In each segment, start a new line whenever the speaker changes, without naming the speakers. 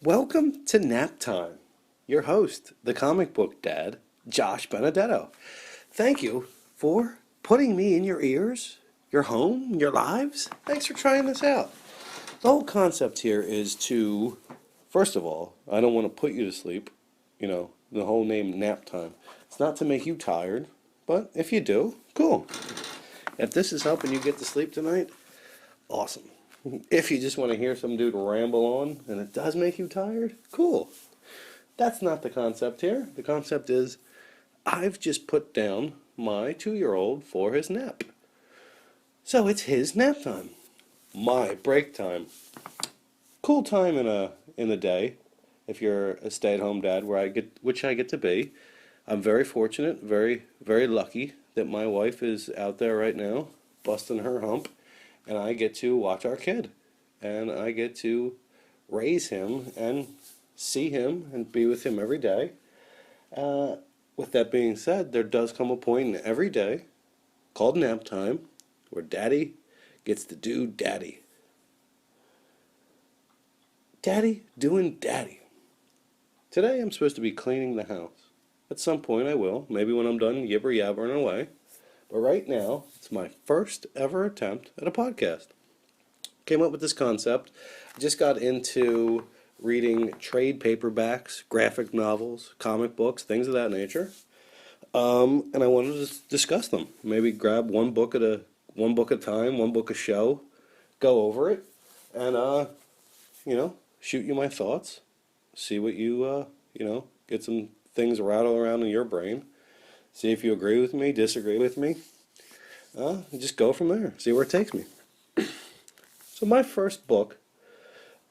Welcome to Nap Time. Your host, the comic book dad, Josh Benedetto. Thank you for putting me in your ears, your home, your lives. Thanks for trying this out. The whole concept here is to, first of all, I don't want to put you to sleep. The whole name Nap Time. It's not to make you tired, but if you do, cool. If this is helping you get to sleep tonight, awesome. If you just want to hear some dude ramble on and it does make you tired, cool. That's not the concept here. The concept is I've just put down my 2-year-old for his nap. So it's his nap time. My break time. Cool time in the day if you're a stay-at-home dad which I get to be. I'm very fortunate, very very lucky that my wife is out there right now busting her hump and I get to watch our kid, and I get to raise him and see him and be with him every day. With that being said, there does come a point in every day called nap time where daddy gets to do daddy. Daddy doing daddy. Today I'm supposed to be cleaning the house. At some point I will, maybe when I'm done yibber yabbering away. But right now, it's my first ever attempt at a podcast. Came up with this concept. I just got into reading trade paperbacks, graphic novels, comic books, things of that nature. And I wanted to discuss them. Maybe grab one book at a time, one book a show, go over it, and shoot you my thoughts. See what get some things rattle around in your brain. See if you agree with me, disagree with me. Just go from there. See where it takes me. So my first book,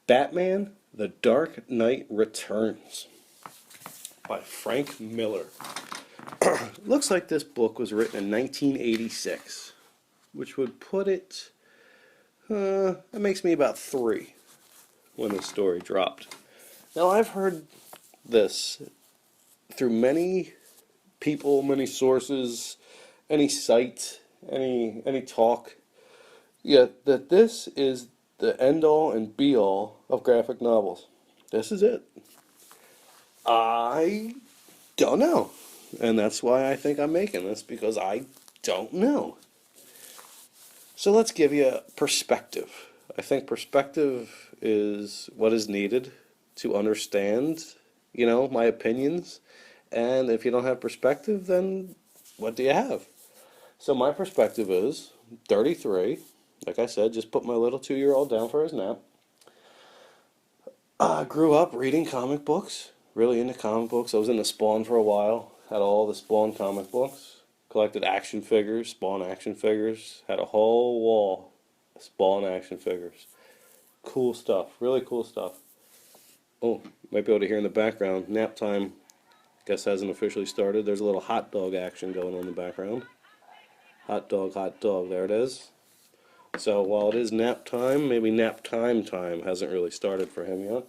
Batman: The Dark Knight Returns, by Frank Miller. Looks like this book was written in 1986, which would put it, that makes me about 3 when the story dropped. Now I've heard this through many people, many sources, any site, any talk, that this is the end-all and be-all of graphic novels. This is it. I don't know. And that's why I think I'm making this, because I don't know. So let's give you a perspective. I think perspective is what is needed to understand, my opinions. And if you don't have perspective, then what do you have? So my perspective is 33. Like I said, just put my little 2-year-old down for his nap. I grew up reading comic books, really into comic books. I was into Spawn for a while, had all the Spawn comic books, collected action figures, Spawn action figures, had a whole wall of Spawn action figures. Cool stuff, really cool stuff. Oh, you might be able to hear in the background, nap time, guess hasn't officially started. There's a little hot dog action going on in the background. Hot dog, there it is. So while it is nap time, maybe nap time hasn't really started for him yet.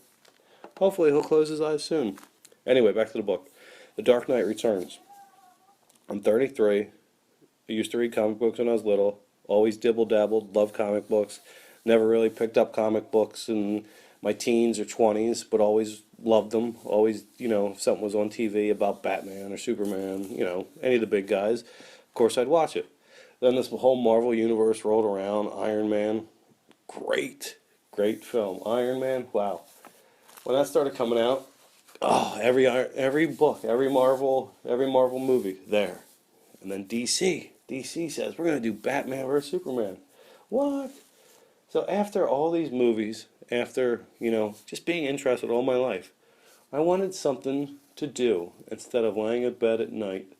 Hopefully he'll close his eyes soon. Anyway, back to the book. The Dark Knight Returns. I'm 33. I used to read comic books when I was little. Always dibble-dabbled, loved comic books. Never really picked up comic books in my teens or 20s, but always loved them. Always, if something was on TV about Batman or Superman, any of the big guys, of course I'd watch it. Then this whole Marvel universe rolled around. Iron Man, great film. Iron Man, wow. When that started coming out, every book, every Marvel movie there. And then DC says we're gonna do Batman vs Superman. What? So after all these movies, after just being interested all my life, I wanted something to do instead of laying in bed at night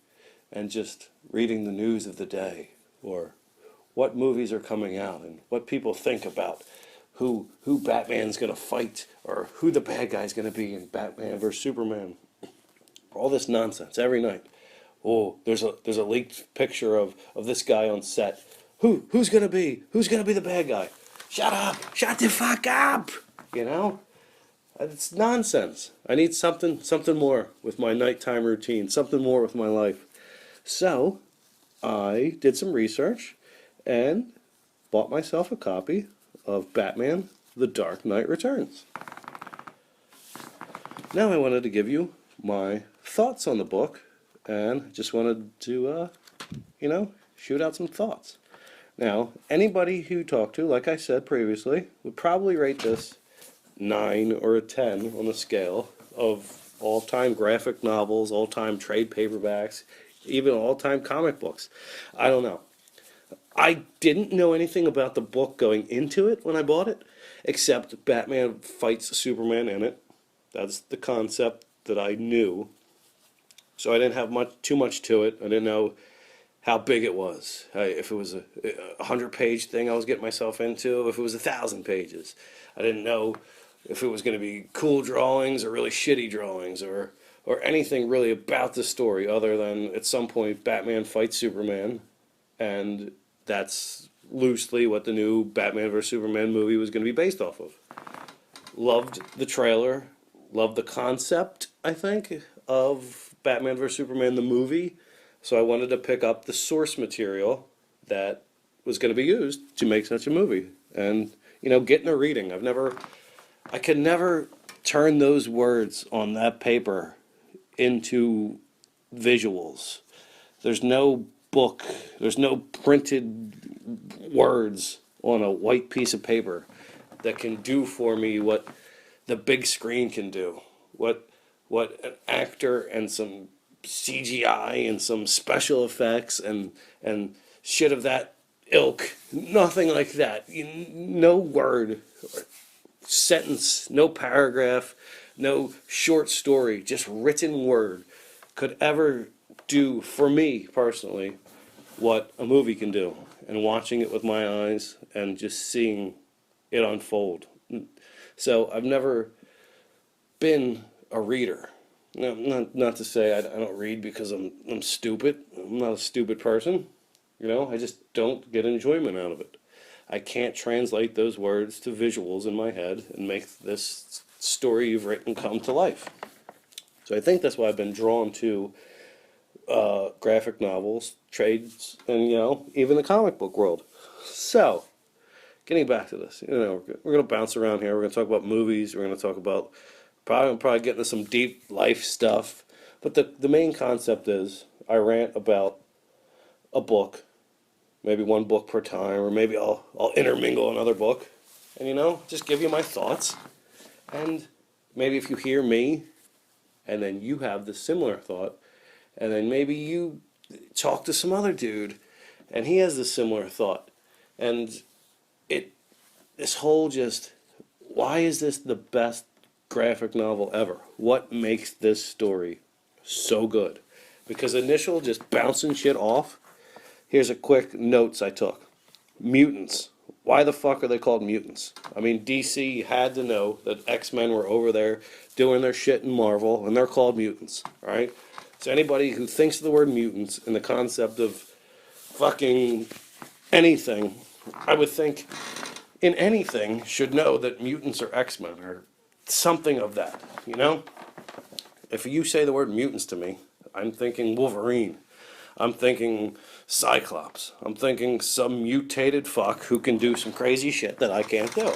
and just reading the news of the day, or what movies are coming out and what people think about who Batman's gonna fight, or who the bad guy's gonna be in Batman vs Superman. All this nonsense every night. Oh, there's a leaked picture of this guy on set. Who's gonna be the bad guy? Shut up! Shut the fuck up! It's nonsense. I need something more with my nighttime routine, something more with my life. So I did some research and bought myself a copy of Batman: The Dark Knight Returns. now I wanted to give you my thoughts on the book, and just wanted to, shoot out some thoughts. Now, anybody who you talk to, like I said previously, would probably rate this 9 or a 10 on the scale of all-time graphic novels, all-time trade paperbacks, even all-time comic books. I don't know. I didn't know anything about the book going into it when I bought it, except Batman fights Superman in it. That's the concept that I knew. So I didn't have too much to it. I didn't know how big it was. If it was a 100-page thing I was getting myself into, if it was 1,000 pages. I didn't know if it was going to be cool drawings or really shitty drawings, or anything really about the story other than at some point Batman fights Superman, and that's loosely what the new Batman vs Superman movie was going to be based off of. Loved the trailer, loved the concept, I think, of Batman vs Superman the movie. So I wanted to pick up the source material that was going to be used to make such a movie, and getting a reading. I could never turn those words on that paper into visuals. There's no book, there's no printed words on a white piece of paper that can do for me what the big screen can do. What an actor and some CGI and some special effects and shit of that ilk. Nothing like that. No word, sentence, no paragraph, no short story, just written word could ever do for me personally what a movie can do. And watching it with my eyes and just seeing it unfold. So I've never been a reader. No, not to say I don't read because I'm stupid. I'm not a stupid person. I just don't get enjoyment out of it. I can't translate those words to visuals in my head and make this story you've written come to life. So I think that's why I've been drawn to graphic novels, trades, and even the comic book world. So, getting back to this, we're going to bounce around here. We're going to talk about movies. We're going to talk about probably get into some deep life stuff. But the main concept is I rant about a book, maybe one book per time, or maybe I'll intermingle another book, and just give you my thoughts. And maybe if you hear me, and then you have the similar thought, and then maybe you talk to some other dude, and he has the similar thought, and this whole just, why is this the best graphic novel ever? What makes this story so good? Because initial just bouncing shit off. Here's a quick notes I took. Mutants. Why the fuck are they called mutants? I mean, DC had to know that X-Men were over there doing their shit in Marvel, and they're called mutants, right? So anybody who thinks of the word mutants and the concept of fucking anything, I would think in anything should know that mutants are X-Men or something of that, If you say the word mutants to me, I'm thinking Wolverine. I'm thinking Cyclops. I'm thinking some mutated fuck who can do some crazy shit that I can't do.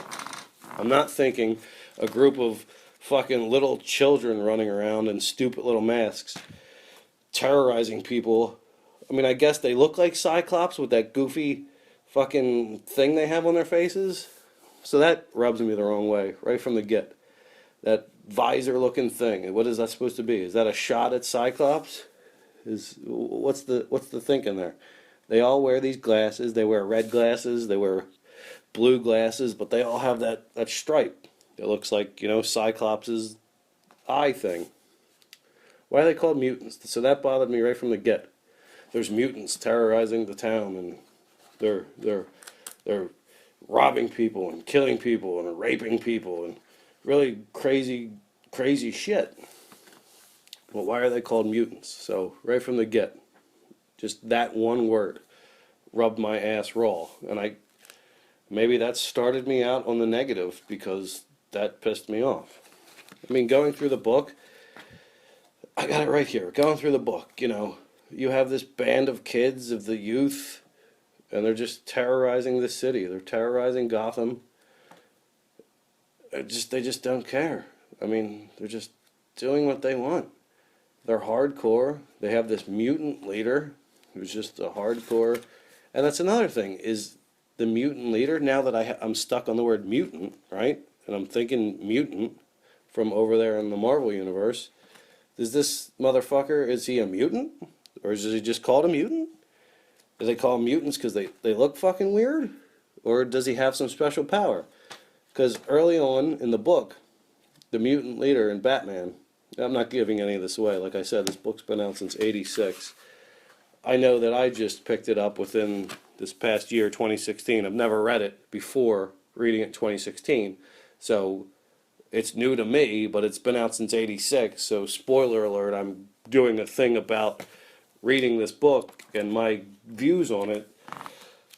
I'm not thinking a group of fucking little children running around in stupid little masks terrorizing people. I mean, I guess they look like Cyclops with that goofy fucking thing they have on their faces. So that rubs me the wrong way right from the get. That visor looking thing. What is that supposed to be? Is that a shot at Cyclops? What's the thinking there? They all wear these glasses. They wear red glasses. They wear blue glasses, but they all have that stripe. It looks like Cyclops' eye thing. Why are they called mutants? So that bothered me right from the get. There's mutants terrorizing the town, and they're robbing people and killing people and raping people and really crazy shit. Well, why are they called mutants? So right from the get, just that one word rubbed my ass raw, and maybe that started me out on the negative because that pissed me off. I mean, going through the book, I got it right here. Going through the book, you have this band of kids, of the youth, and they're just terrorizing the city. They're terrorizing Gotham. They just don't care. I mean, they're just doing what they want. They're hardcore. They have this mutant leader who's just a hardcore. And that's another thing, is the mutant leader, now that I'm stuck on the word mutant, right? And I'm thinking mutant from over there in the Marvel Universe. Is this motherfucker, is he a mutant? Or is he just called a mutant? Do they call them mutants because they look fucking weird? Or does he have some special power? Because early on in the book, the mutant leader in Batman, I'm not giving any of this away. Like I said, this book's been out since '86. I know that I just picked it up within this past year, 2016. I've never read it before reading it in 2016. So it's new to me, but it's been out since '86. So spoiler alert, I'm doing a thing about reading this book and my views on it.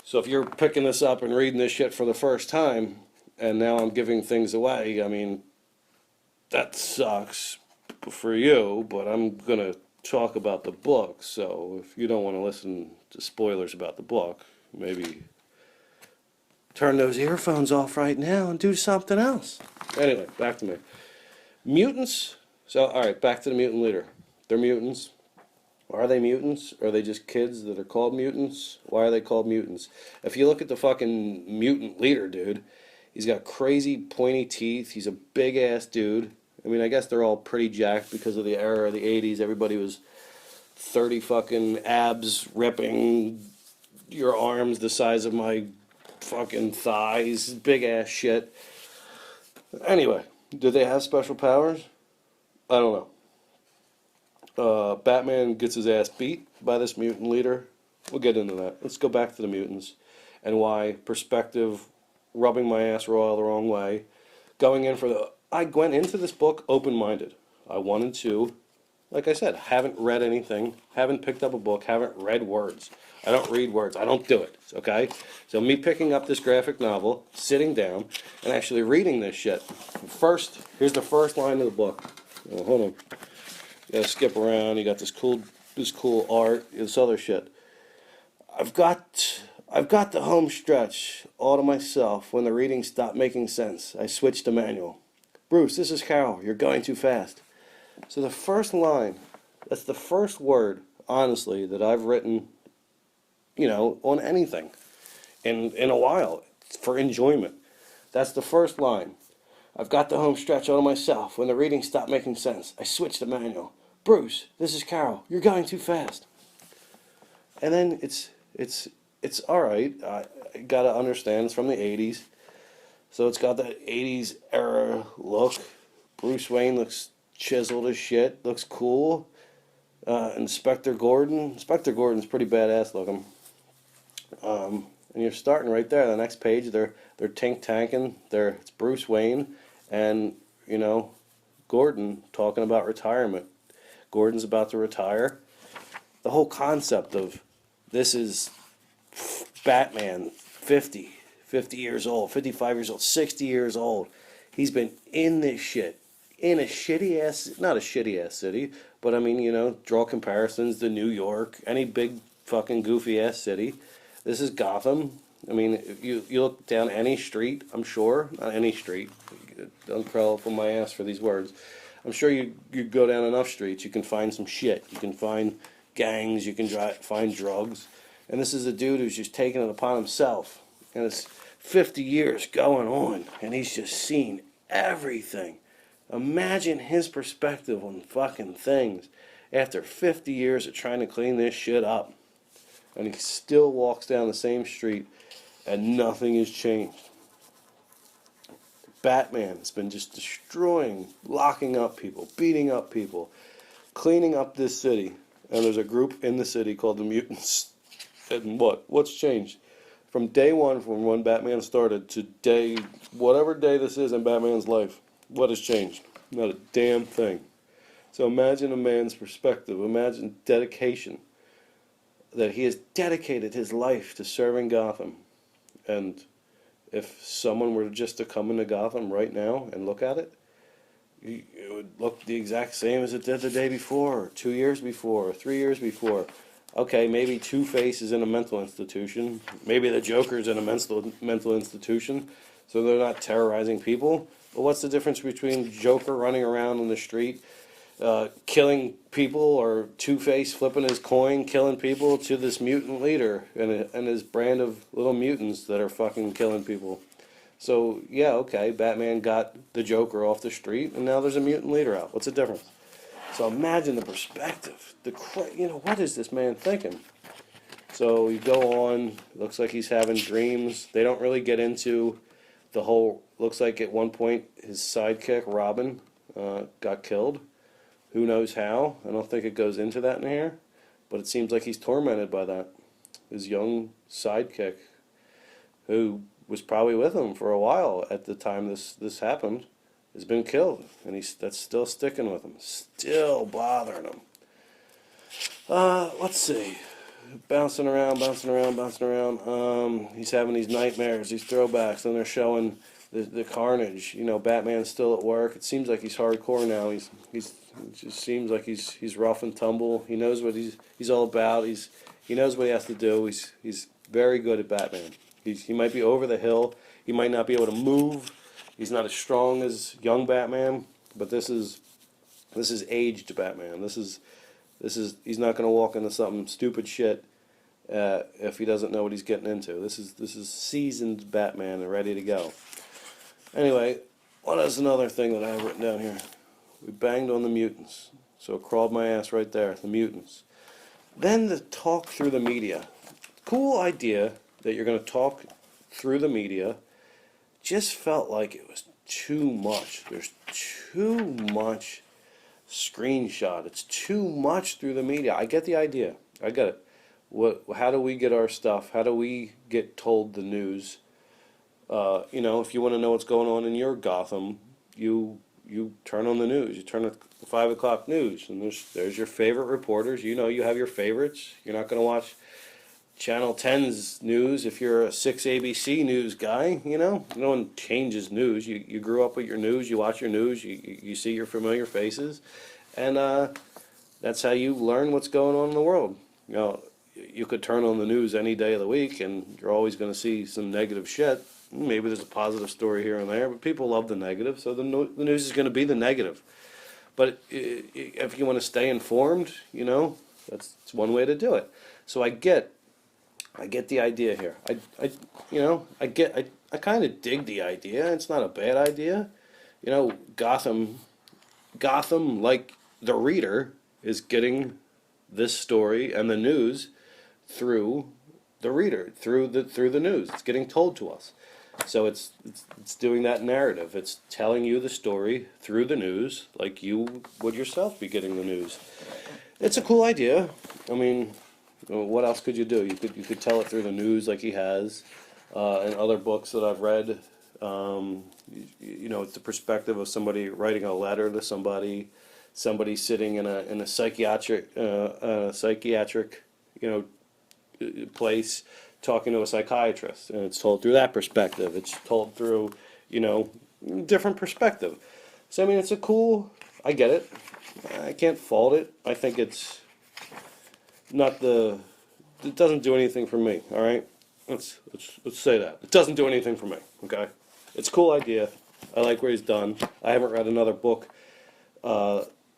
So if you're picking this up and reading this shit for the first time, and now I'm giving things away, I mean, that sucks for you, but I'm going to talk about the book. So if you don't want to listen to spoilers about the book, maybe turn those earphones off right now and do something else. Anyway, back to me. Mutants. So, alright, back to the mutant leader. They're mutants. Are they mutants? Or are they just kids that are called mutants? Why are they called mutants? If you look at the fucking mutant leader, dude, he's got crazy pointy teeth. He's a big ass dude. I mean, I guess they're all pretty jacked because of the era of the 80s. Everybody was 30 fucking abs ripping, your arms the size of my fucking thighs, big ass shit. Anyway, do they have special powers? I don't know. Batman gets his ass beat by this mutant leader. We'll get into that. Let's go back to the mutants and why perspective, rubbing my ass raw the wrong way. I went into this book open-minded. I wanted to, like I said, haven't read anything, haven't picked up a book, haven't read words. I don't read words. I don't do it, okay? So me picking up this graphic novel, sitting down, and actually reading this shit. First, here's the first line of the book. Oh, hold on. You gotta skip around. You got this cool art, this other shit. I've got the home stretch all to myself. When the reading stopped making sense, I switched to manual. Bruce, this is Carol. You're going too fast. So the first line, that's the first word, honestly, that I've written, on anything in a while for enjoyment. That's the first line. I've got the home stretch all to myself. When the reading stopped making sense, I switched to manual. Bruce, this is Carol. You're going too fast. And then it's all right. I got to understand it's from the 80s. So it's got that 80s era look. Bruce Wayne looks chiseled as shit. Looks cool. Inspector Gordon's pretty badass looking. And you're starting right there. The next page, they're tink tanking. It's Bruce Wayne, and Gordon talking about retirement. Gordon's about to retire. The whole concept of this is Batman, 50 years old, 55 years old, 60 years old. He's been in this shit, in a shitty ass, not a shitty ass city, but I mean, draw comparisons to New York, any big fucking goofy ass city. This is Gotham. I mean, if you look down any street, I'm sure, not any street, don't crawl up on my ass for these words. I'm sure you go down enough streets, you can find some shit. You can find gangs, you can find drugs. And this is a dude who's just taking it upon himself. And it's 50 years going on, and he's just seen everything. Imagine his perspective on fucking things after 50 years of trying to clean this shit up. And he still walks down the same street, and nothing has changed. Batman has been just destroying, locking up people, beating up people, cleaning up this city. And there's a group in the city called the Mutants. And what's changed? From day one, from when Batman started, to whatever day this is in Batman's life, what has changed? Not a damn thing. So imagine a man's perspective. Imagine dedication. That he has dedicated his life to serving Gotham. And if someone were just to come into Gotham right now and look at it, it would look the exact same as it did the day before, or 2 years before, or 3 years before. Okay, maybe Two-Face is in a mental institution. Maybe the Joker's in a mental institution, so they're not terrorizing people. But what's the difference between Joker running around in the street killing people, or Two-Face flipping his coin, killing people, to this mutant leader and his brand of little mutants that are fucking killing people. So, yeah, okay, Batman got the Joker off the street, and now there's a mutant leader out. What's the difference? So imagine the perspective. What is this man thinking? So you go on, looks like he's having dreams. They don't really get into the whole, looks like at one point his sidekick, Robin, got killed. Who knows how? I don't think it goes into that in here, but it seems like he's tormented by that. His young sidekick, who was probably with him for a while at the time this happened, has been killed, and that's still sticking with him, still bothering him. Let's see, bouncing around. He's having these nightmares, these throwbacks, and they're showing the carnage. Batman's still at work. It seems like he's hardcore now. It just seems like he's rough and tumble. He knows what he's all about. He knows what he has to do. He's very good at Batman. He might be over the hill. He might not be able to move. He's not as strong as young Batman, but this is aged Batman. He's not going to walk into something stupid shit if he doesn't know what he's getting into. This is seasoned Batman and ready to go. Anyway, what is another thing that I have written down here? We banged on the mutants, so it crawled my ass right there. The mutants. Then the talk through the media. Cool idea that you're going to talk through the media. Just felt like it was too much. There's too much screenshot. It's too much through the media. I get the idea. I get it. How do we get our stuff? How do we get told the news? If you want to know what's going on in your Gotham, you turn on the news. You turn on the 5 o'clock news, and there's your favorite reporters. You have your favorites. You're not going to watch Channel 10's news if you're a 6 ABC news guy. No one changes news. You grew up with your news. You watch your news. You see your familiar faces, and that's how you learn what's going on in the world. You could turn on the news any day of the week, and you're always going to see some negative shit. Maybe there's a positive story here and there, but people love the negative, so the news is going to be the negative. But if you want to stay informed, that's one way to do it. So I get the idea here. I kind of dig the idea. It's not a bad idea. Gotham, like the reader, is getting this story and the news through the reader, through the news. It's getting told to us. So it's doing that narrative. It's telling you the story through the news, like you would yourself be getting the news. It's a cool idea. I mean, what else could you do? You could tell it through the news, like he has, in other books that I've read. It's the perspective of somebody writing a letter to somebody sitting in a psychiatric place, talking to a psychiatrist, and it's told through that perspective. It's told through different perspective. So I mean, it's I get it. I can't fault it. I think it's not it doesn't do anything for me. All right, let's say that it doesn't do anything for me. Okay, it's a cool idea. I like what he's done. I haven't read another book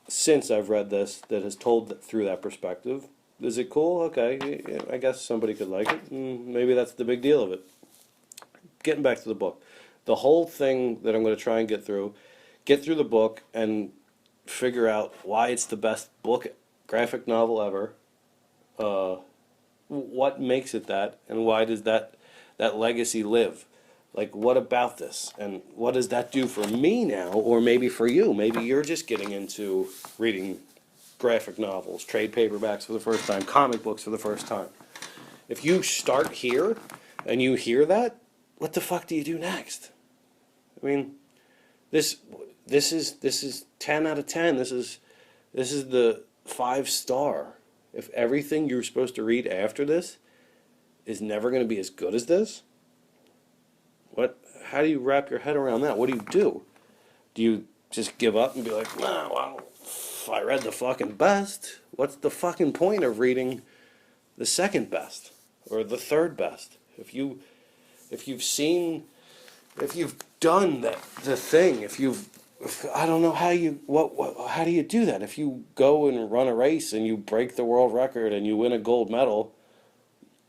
since I've read this that has told through that perspective. Is it cool? Okay, yeah, I guess somebody could like it. Maybe that's the big deal of it. Getting back to the book, the whole thing that I'm going to try and get through the book and figure out why it's the best graphic novel ever. What makes it that, and why does that legacy live? Like, what about this, and what does that do for me now, or maybe for you? Maybe you're just getting into reading graphic novels, trade paperbacks for the first time, comic books for the first time. If you start here and you hear that, what the fuck do you do next? I mean, this is 10 out of 10. This is the 5-star. If everything you're supposed to read after this is never going to be as good as this, how do you wrap your head around that? What do you do? Do you just give up and be like, nah, well, if I read the fucking best, what's the fucking point of reading the second best or the third best? If you've done the thing, if you've I don't know how you how do you do that? If you go and run a race and you break the world record and you win a gold medal,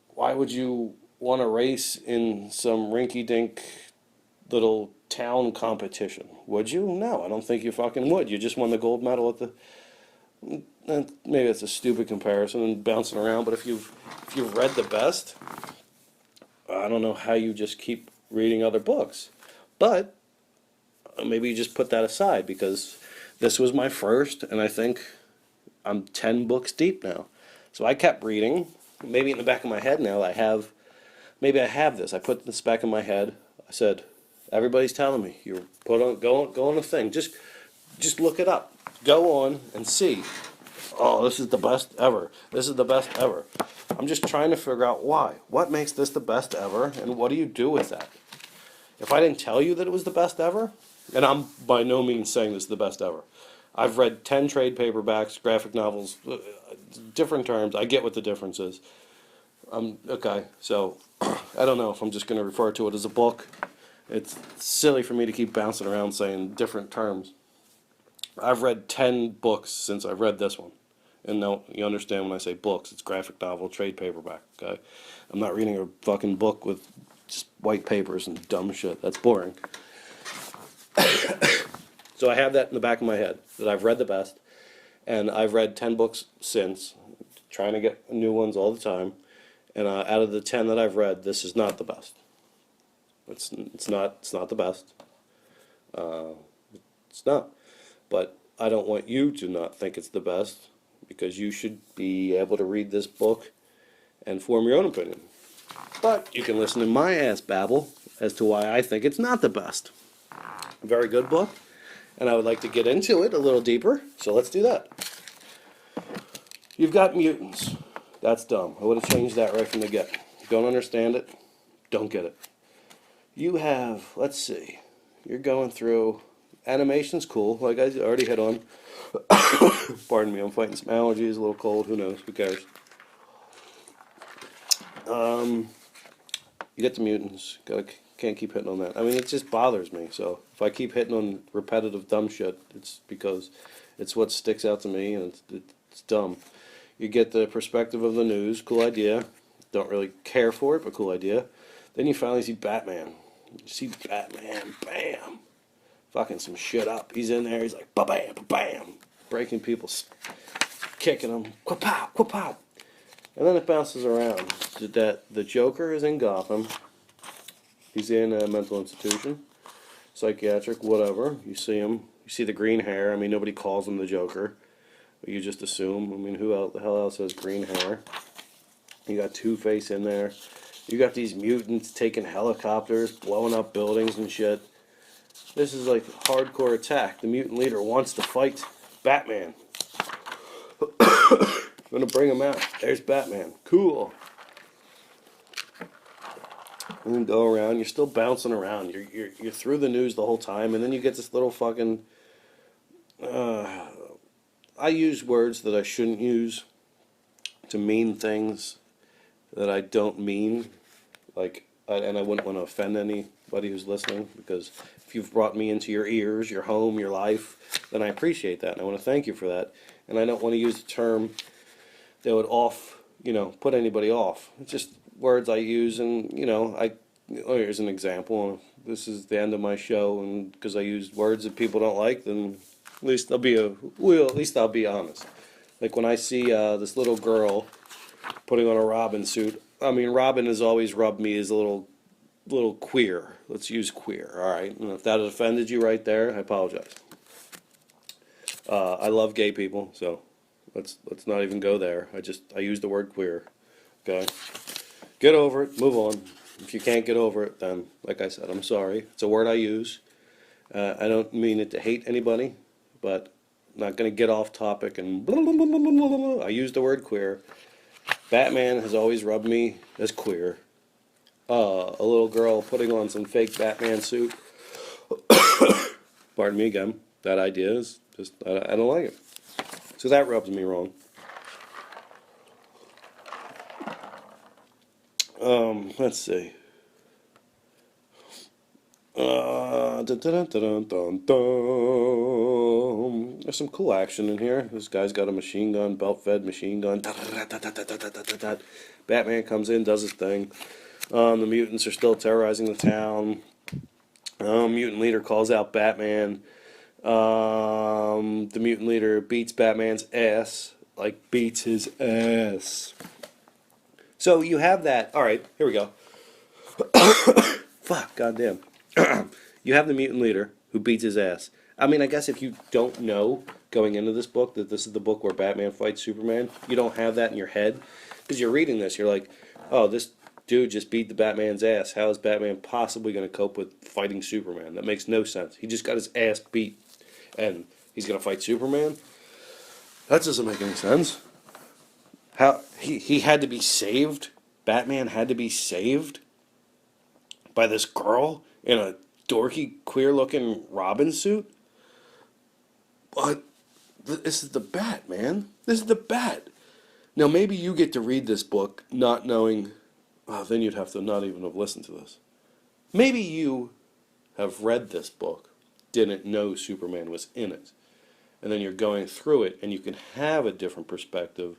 why would you want to race in some rinky-dink little town competition? Would you? No, I don't think you fucking would. You just won the gold medal at the. Maybe it's a stupid comparison and bouncing around, but if you've read the best, I don't know how you just keep reading other books. But maybe you just put that aside because this was my first, and I think I'm 10 books deep now. So I kept reading. Maybe in the back of my head now maybe I have this. I put this back in my head. I said, everybody's telling me, you go on a thing. Just look it up. Go on and see. Oh, this is the best ever. This is the best ever. I'm just trying to figure out why. What makes this the best ever, and what do you do with that? If I didn't tell you that it was the best ever, and I'm by no means saying this is the best ever. I've read 10 trade paperbacks, graphic novels, different terms. I get what the difference is. Okay, so I don't know if I'm just going to refer to it as a book. It's silly for me to keep bouncing around saying different terms. I've read 10 books since I've read this one. And no, you understand when I say books, it's graphic novel, trade paperback, okay? I'm not reading a fucking book with just white papers and dumb shit. That's boring. So I have that in the back of my head, that I've read the best. And I've read 10 books since, trying to get new ones all the time. And out of the 10 that I've read, this is not the best. It's not the best. It's not. But I don't want you to not think it's the best, because you should be able to read this book and form your own opinion. But you can listen to my ass babble as to why I think it's not the best. A very good book, and I would like to get into it a little deeper, so let's do that. You've got mutants. That's dumb. I would have changed that right from the get. Don't understand it. Don't get it. You have, let's see, you're going through, animation's cool, like I already hit on. Pardon me, I'm fighting some allergies, a little cold, who knows, who cares. You get the mutants, can't keep hitting on that. I mean, it just bothers me, so if I keep hitting on repetitive dumb shit, it's because it's what sticks out to me, and it's dumb. You get the perspective of the news, cool idea. Don't really care for it, but cool idea. Then you finally see Batman. You see Batman, bam, fucking some shit up. He's in there, he's like, ba-bam, ba-bam, breaking people, kicking them, qua-pow, qua-pow. And then it bounces around. That the Joker is in Gotham. He's in a mental institution, psychiatric, whatever. You see him. You see the green hair. I mean, nobody calls him the Joker, but you just assume. I mean, the hell else has green hair? You got Two-Face in there. You got these mutants taking helicopters, blowing up buildings and shit. This is like hardcore attack. The mutant leader wants to fight Batman. Gonna bring him out. There's Batman. Cool. And then go around. You're still bouncing around. You're through the news the whole time, and then you get this little fucking. I use words that I shouldn't use to mean things that I don't mean. And I wouldn't want to offend anybody who's listening, because if you've brought me into your ears, your home, your life, then I appreciate that, and I want to thank you for that. And I don't want to use a term that would put anybody off. It's just words I use, and here's an example. This is the end of my show, and because I used words that people don't like, then at least I'll be honest. Like when I see this little girl putting on a Robin suit. I mean, Robin has always rubbed me as a little queer. Let's use queer, all right? And if that offended you right there, I apologize. I love gay people, so let's not even go there. I use the word queer. Okay, get over it. Move on. If you can't get over it, then like I said, I'm sorry. It's a word I use. I don't mean it to hate anybody, but I'm not going to get off topic and blah, blah, blah, blah, blah, blah. I use the word queer. Batman has always rubbed me as queer. A little girl putting on some fake Batman suit. Pardon me again. That idea is just, I don't like it. So that rubs me wrong. Let's see. Dun, dun, dun, dun, dun, dun. There's some cool action in here. This guy's got a machine gun, belt-fed machine gun. Batman comes in, does his thing. The mutants are still terrorizing the town. Mutant leader calls out Batman. The mutant leader beats Batman's ass. Like, beats his ass. So you have that. Alright, here we go. Fuck, goddamn. You have the mutant leader who beats his ass. I mean, I guess if you don't know going into this book that this is the book where Batman fights Superman, you don't have that in your head. Because you're reading this, you're like, oh, this dude just beat the Batman's ass. How is Batman possibly going to cope with fighting Superman? That makes no sense. He just got his ass beat, and he's going to fight Superman? That doesn't make any sense. How he had to be saved? Batman had to be saved by this girl in a dorky, queer-looking Robin suit? But this is the Bat, man. This is the Bat. Now, maybe you get to read this book not knowing... Oh, then you'd have to not even have listened to this. Maybe you have read this book, didn't know Superman was in it, and then you're going through it, and you can have a different perspective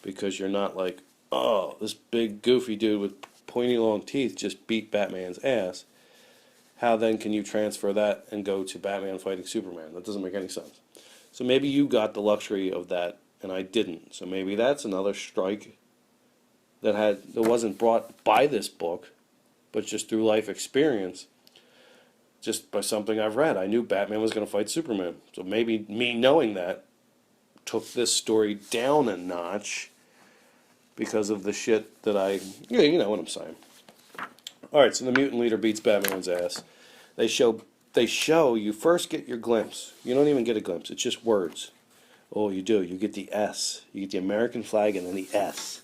because you're not like, oh, this big goofy dude with pointy long teeth just beat Batman's ass. How then can you transfer that and go to Batman fighting Superman? That doesn't make any sense. So maybe you got the luxury of that, and I didn't. So maybe that's another strike that wasn't brought by this book, but just through life experience, just by something I've read. I knew Batman was going to fight Superman. So maybe me knowing that took this story down a notch because of the shit that yeah, you know what I'm saying. Alright, so the mutant leader beats Batman's ass. They show you first get your glimpse. You don't even get a glimpse, it's just words. Oh, you do. You get the S. You get the American flag and then the S.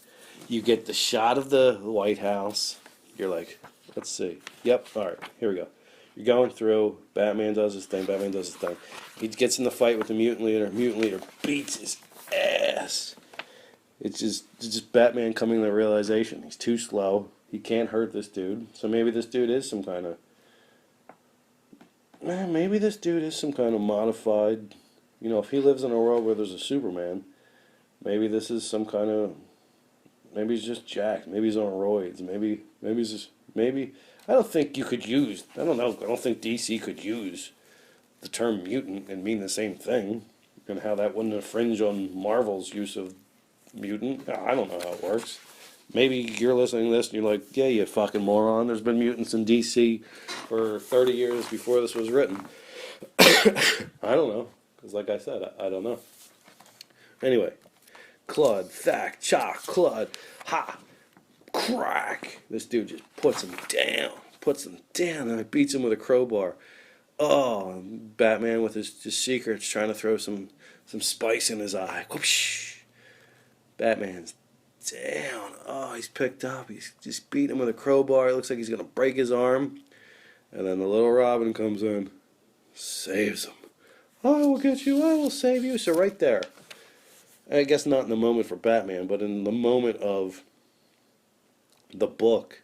You get the shot of the White House. You're like, let's see. Yep, alright, here we go. You're going through, Batman does his thing, Batman does his thing. He gets in the fight with the mutant leader beats his ass. It's just Batman coming to the realization. He's too slow. He can't hurt this dude. So maybe this dude is some kind of... Maybe this dude is some kind of modified... You know, if he lives in a world where there's a Superman, maybe this is some kind of... Maybe he's just jacked. Maybe he's on roids. Maybe he's just... Maybe... I don't think you could use... I don't know. I don't think DC could use the term mutant and mean the same thing. And how that wouldn't infringe on Marvel's use of mutant. I don't know how it works. Maybe you're listening to this and you're like, yeah, you fucking moron. There's been mutants in DC for 30 years before this was written. I don't know. Because like I said, I don't know. Anyway. Clud, thack, chalk, clud, ha, crack. This dude just puts him down. And beats him with a crowbar. Oh, Batman with his secrets trying to throw some spice in his eye. Whoosh. Batman's down. Oh, he's picked up. He's just beating him with a crowbar. It looks like he's going to break his arm. And then the little Robin comes in. Saves him. I will get you. I will save you. So right there. I guess not in the moment for Batman, but in the moment of the book,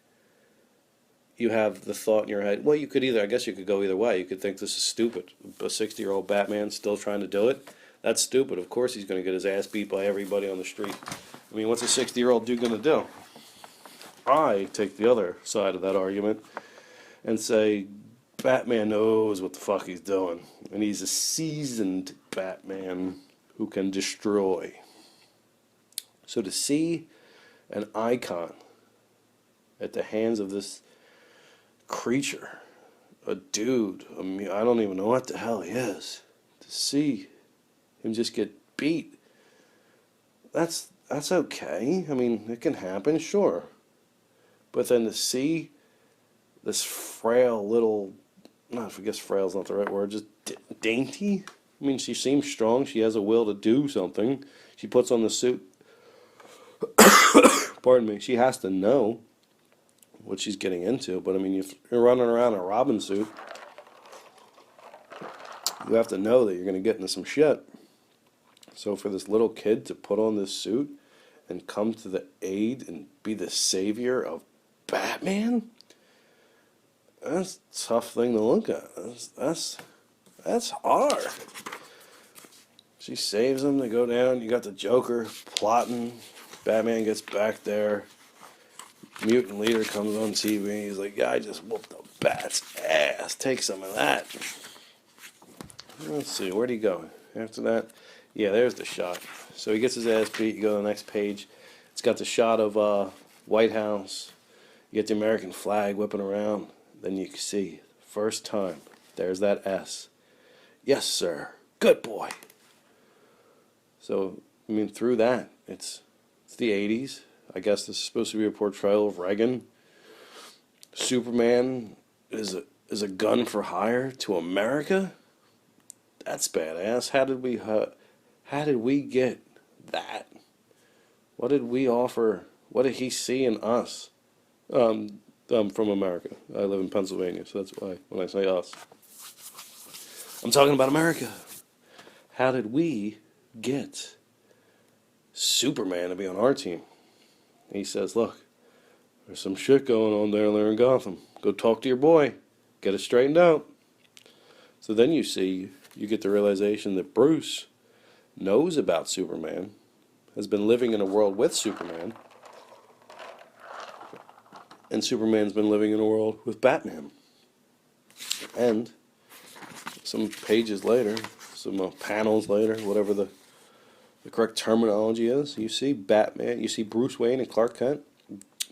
you have the thought in your head, well, you could either, I guess you could go either way. You could think this is stupid. A 60-year-old Batman still trying to do it? That's stupid. Of course he's going to get his ass beat by everybody on the street. I mean, what's a 60-year-old dude going to do? I take the other side of that argument and say, Batman knows what the fuck he's doing. And he's a seasoned Batman who can destroy. So to see an icon at the hands of this creature, a dude, I don't even know what the hell he is, to see him just get beat, that's okay. I mean, it can happen, sure. But then to see this frail little, I guess frail's not the right word, just dainty. I mean, she seems strong. She has a will to do something. She puts on the suit. Pardon me. She has to know what she's getting into. But, I mean, if you're running around in a Robin suit, you have to know that you're going to get into some shit. So for this little kid to put on this suit and come to the aid and be the savior of Batman, That's a tough thing to look at. That's hard. She saves him. They go down. You got the Joker plotting. Batman gets back there. Mutant leader comes on TV. He's like, "Yeah, I just whooped the Bat's ass. Take some of that." Let's see, where'd he go? After that, yeah, there's the shot. So he gets his ass beat. You go to the next page. It's got the shot of White House. You get the American flag whipping around. Then you can see, first time, there's that S. Yes, sir. Good boy. So, I mean, through that, it's the 80s. I guess this is supposed to be a portrayal of Reagan. Superman is a gun for hire to America. That's badass. How did we get that? What did we offer? What did he see in us? I'm from America. I live in Pennsylvania, so that's why when I say us, I'm talking about America. How did we get Superman to be on our team? He says, "Look, there's some shit going on down there in Gotham. Go talk to your boy. Get it straightened out." So then you get the realization that Bruce knows about Superman, has been living in a world with Superman, and Superman's been living in a world with Batman. And some pages later, some panels later, whatever the correct terminology is, you see Batman, you see Bruce Wayne and Clark Kent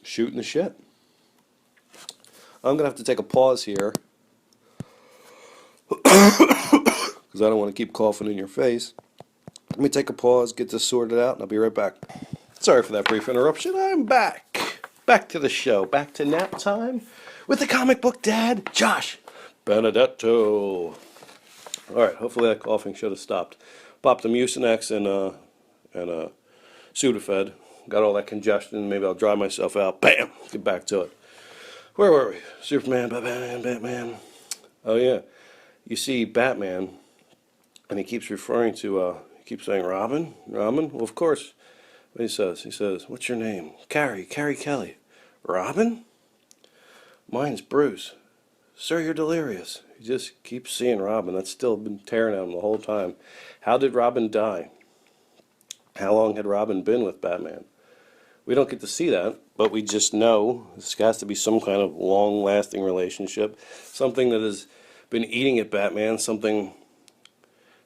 shooting the shit. I'm going to have to take a pause here because I don't want to keep coughing in your face. Let me take a pause, get this sorted out, and I'll be right back. Sorry for that brief interruption. I'm back. Back to the show. Back to nap time with the comic book dad, Josh Benedetto. Alright, hopefully that coughing should have stopped. Popped the Mucinex and Sudafed. Got all that congestion. Maybe I'll dry myself out. Bam! Get back to it. Where were we? Superman, Batman. Oh yeah. You see Batman, and he keeps referring to, he keeps saying Robin? Well, of course. What he says, "What's your name?" Carrie Kelly. "Robin? Mine's Bruce." "Sir, you're delirious." He just keeps seeing Robin. That's still been tearing at him the whole time. How did Robin die? How long had Robin been with Batman? We don't get to see that, but we just know this has to be some kind of long-lasting relationship, something that has been eating at Batman, something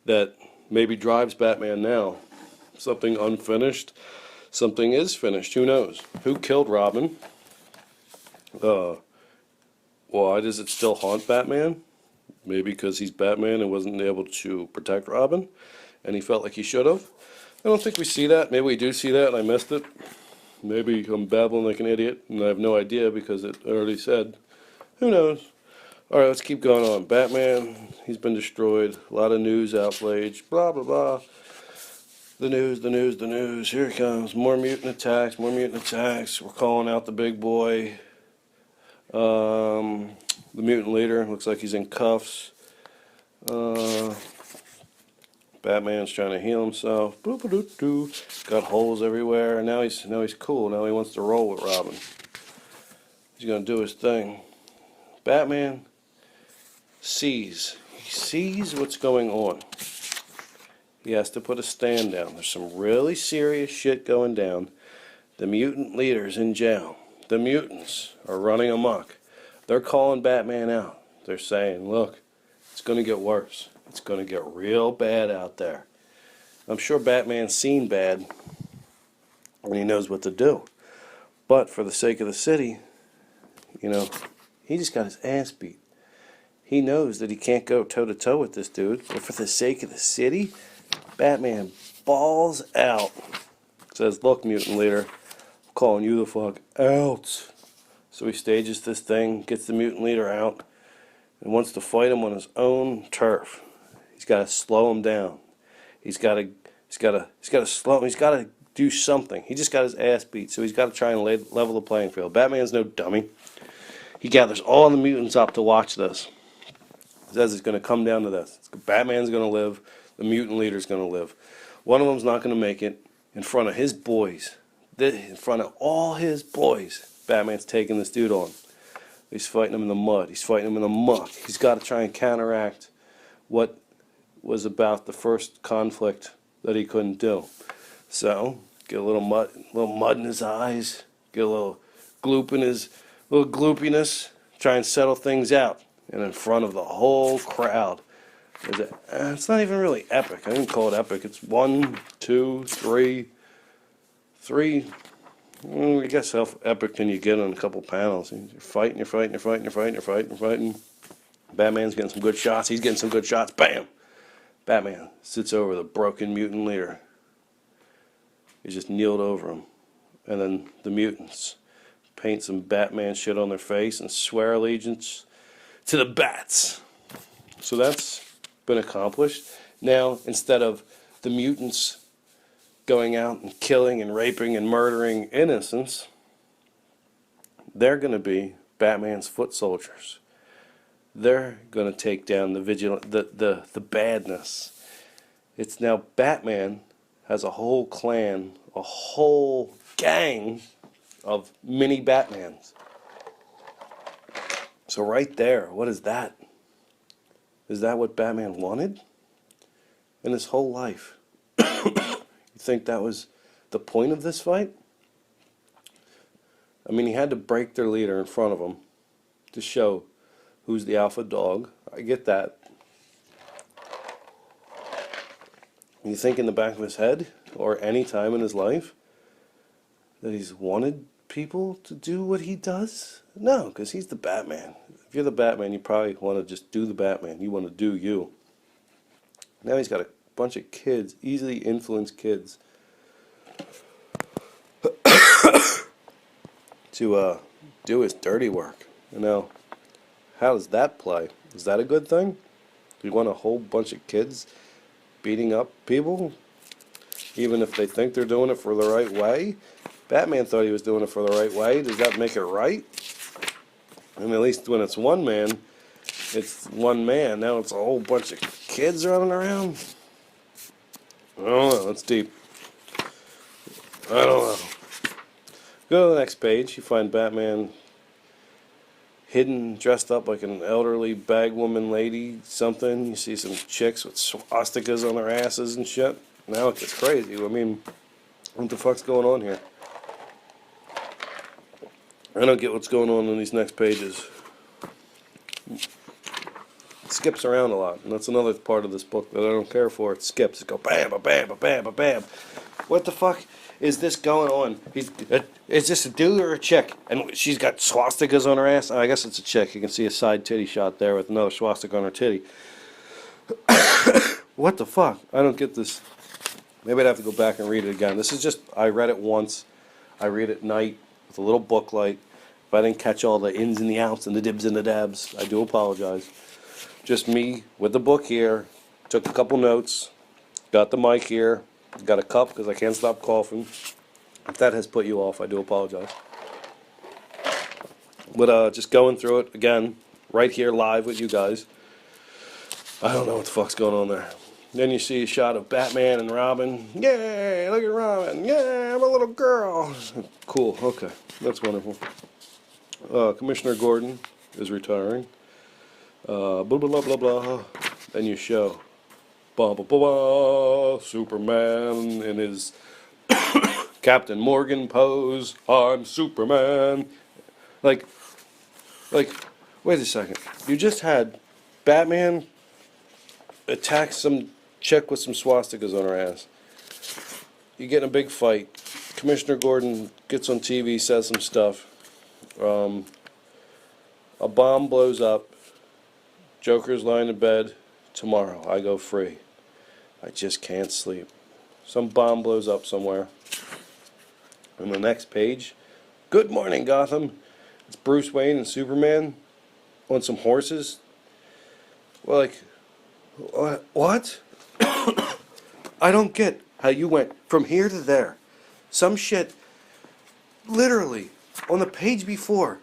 that maybe drives Batman now, something unfinished, something is finished, who knows? Who killed Robin? Why does it still haunt Batman? Maybe because he's Batman and wasn't able to protect Robin, and he felt like he should have. I don't think we see that. Maybe we do see that and I missed it. Maybe I'm babbling like an idiot and I have no idea because it already said. Who knows? Alright, let's keep going on. Batman, he's been destroyed. A lot of news outrage. Blah, blah, blah. The news. Here it comes. More mutant attacks. We're calling out the big boy. The mutant leader. Looks like he's in cuffs. Batman's trying to heal himself. Boop-a-doo-doo. Got holes everywhere. Now he's cool. Now he wants to roll with Robin. He's gonna do his thing. Batman sees what's going on. He has to put a stand down. There's some really serious shit going down. The mutant leader's in jail. The mutants are running amok. They're calling Batman out. They're saying, "Look, it's gonna get worse. It's going to get real bad out there." I'm sure Batman's seen bad and he knows what to do. But for the sake of the city, he just got his ass beat. He knows that he can't go toe-to-toe with this dude. But for the sake of the city, Batman balls out. Says, "Look, mutant leader, I'm calling you the fuck out." So he stages this thing, gets the mutant leader out, and wants to fight him on his own turf. He's got to slow him down. He's got to do something. He just got his ass beat, so he's got to try and level the playing field. Batman's no dummy. He gathers all the mutants up to watch this. He says it's going to come down to this. Batman's going to live. The mutant leader's going to live. One of them's not going to make it. In front of his boys, in front of all his boys, Batman's taking this dude on. He's fighting him in the mud. He's fighting him in the muck. He's got to try and counteract what was about the first conflict that he couldn't do. So, get a little mud in his eyes, get a little little gloopiness, try and settle things out. And in front of the whole crowd, it's not even really epic. I didn't call it epic. It's 1, 2, 3. I guess how epic can you get on a couple panels? You're fighting. Batman's getting some good shots. He's getting some good shots. Bam! Batman sits over the broken mutant leader. He just kneeled over him. And then the mutants paint some Batman shit on their face and swear allegiance to the bats. So that's been accomplished. Now, instead of the mutants going out and killing and raping and murdering innocents, they're going to be Batman's foot soldiers. They're going to take down the badness. It's now Batman has a whole clan, a whole gang of mini Batmans. So right there, what is that? Is that what Batman wanted in his whole life? You think that was the point of this fight? I mean, he had to break their leader in front of him to show who's the alpha dog. I get that. You think in the back of his head, or any time in his life, that he's wanted people to do what he does? No, because he's the Batman. If you're the Batman, you probably want to just do the Batman. You want to do you. Now he's got a bunch of kids, easily influenced kids, to do his dirty work. You know, how does that play? Is that a good thing? Do you want a whole bunch of kids beating up people, even if they think they're doing it for the right way? Batman thought he was doing it for the right way. Does that make it right? I mean, at least when it's one man, it's one man. Now it's a whole bunch of kids running around. I don't know. That's deep. I don't know. Go to the next page. You find Batman hidden, dressed up like an elderly bagwoman lady, something. You see some chicks with swastikas on their asses and shit. Now it gets crazy. I mean, what the fuck's going on here? I don't get what's going on in these next pages. It skips around a lot, and that's another part of this book that I don't care for. It skips. It goes bam, ba bam, ba bam, ba bam. What the fuck is this going on? Is this a dude or a chick? And she's got swastikas on her ass. I guess it's a chick. You can see a side titty shot there with another swastika on her titty. What the fuck? I don't get this. Maybe I'd have to go back and read it again. This is just, I read it once. I read it at night with a little book light. If I didn't catch all the ins and the outs and the dibs and the dabs, I do apologize. Just me with the book here. Took a couple notes. Got the mic here. Got a cup because I can't stop coughing. If that has put you off, I do apologize. But just going through it again, right here live with you guys. I don't know what the fuck's going on there. Then you see a shot of Batman and Robin. Yay, look at Robin. Yeah, I'm a little girl. Cool, okay. That's wonderful. Commissioner Gordon is retiring. Blah, blah, blah, blah, blah. Then you show blah, blah, blah, blah, Superman in his Captain Morgan pose. I'm Superman. Like, wait a second. You just had Batman attack some chick with some swastikas on her ass. You get in a big fight. Commissioner Gordon gets on TV, says some stuff. A bomb blows up. Joker's lying in bed. Tomorrow, I go free. I just can't sleep. Some bomb blows up somewhere. On the next page, good morning, Gotham. It's Bruce Wayne and Superman on some horses. Well, like, what? I don't get how you went from here to there. Some shit, literally, on the page before,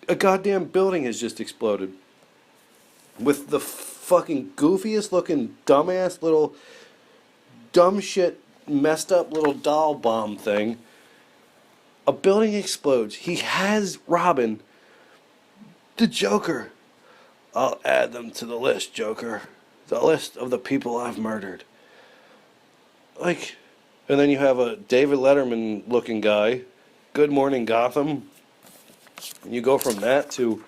a goddamn building has just exploded. With the fucking goofiest looking dumbass little dumb shit messed up little doll bomb thing. A building explodes. He has Robin The Joker. I'll add them to the list, Joker. The list of the people I've murdered. Like, and then you have a David Letterman looking guy. Good Morning Gotham. And you go from that to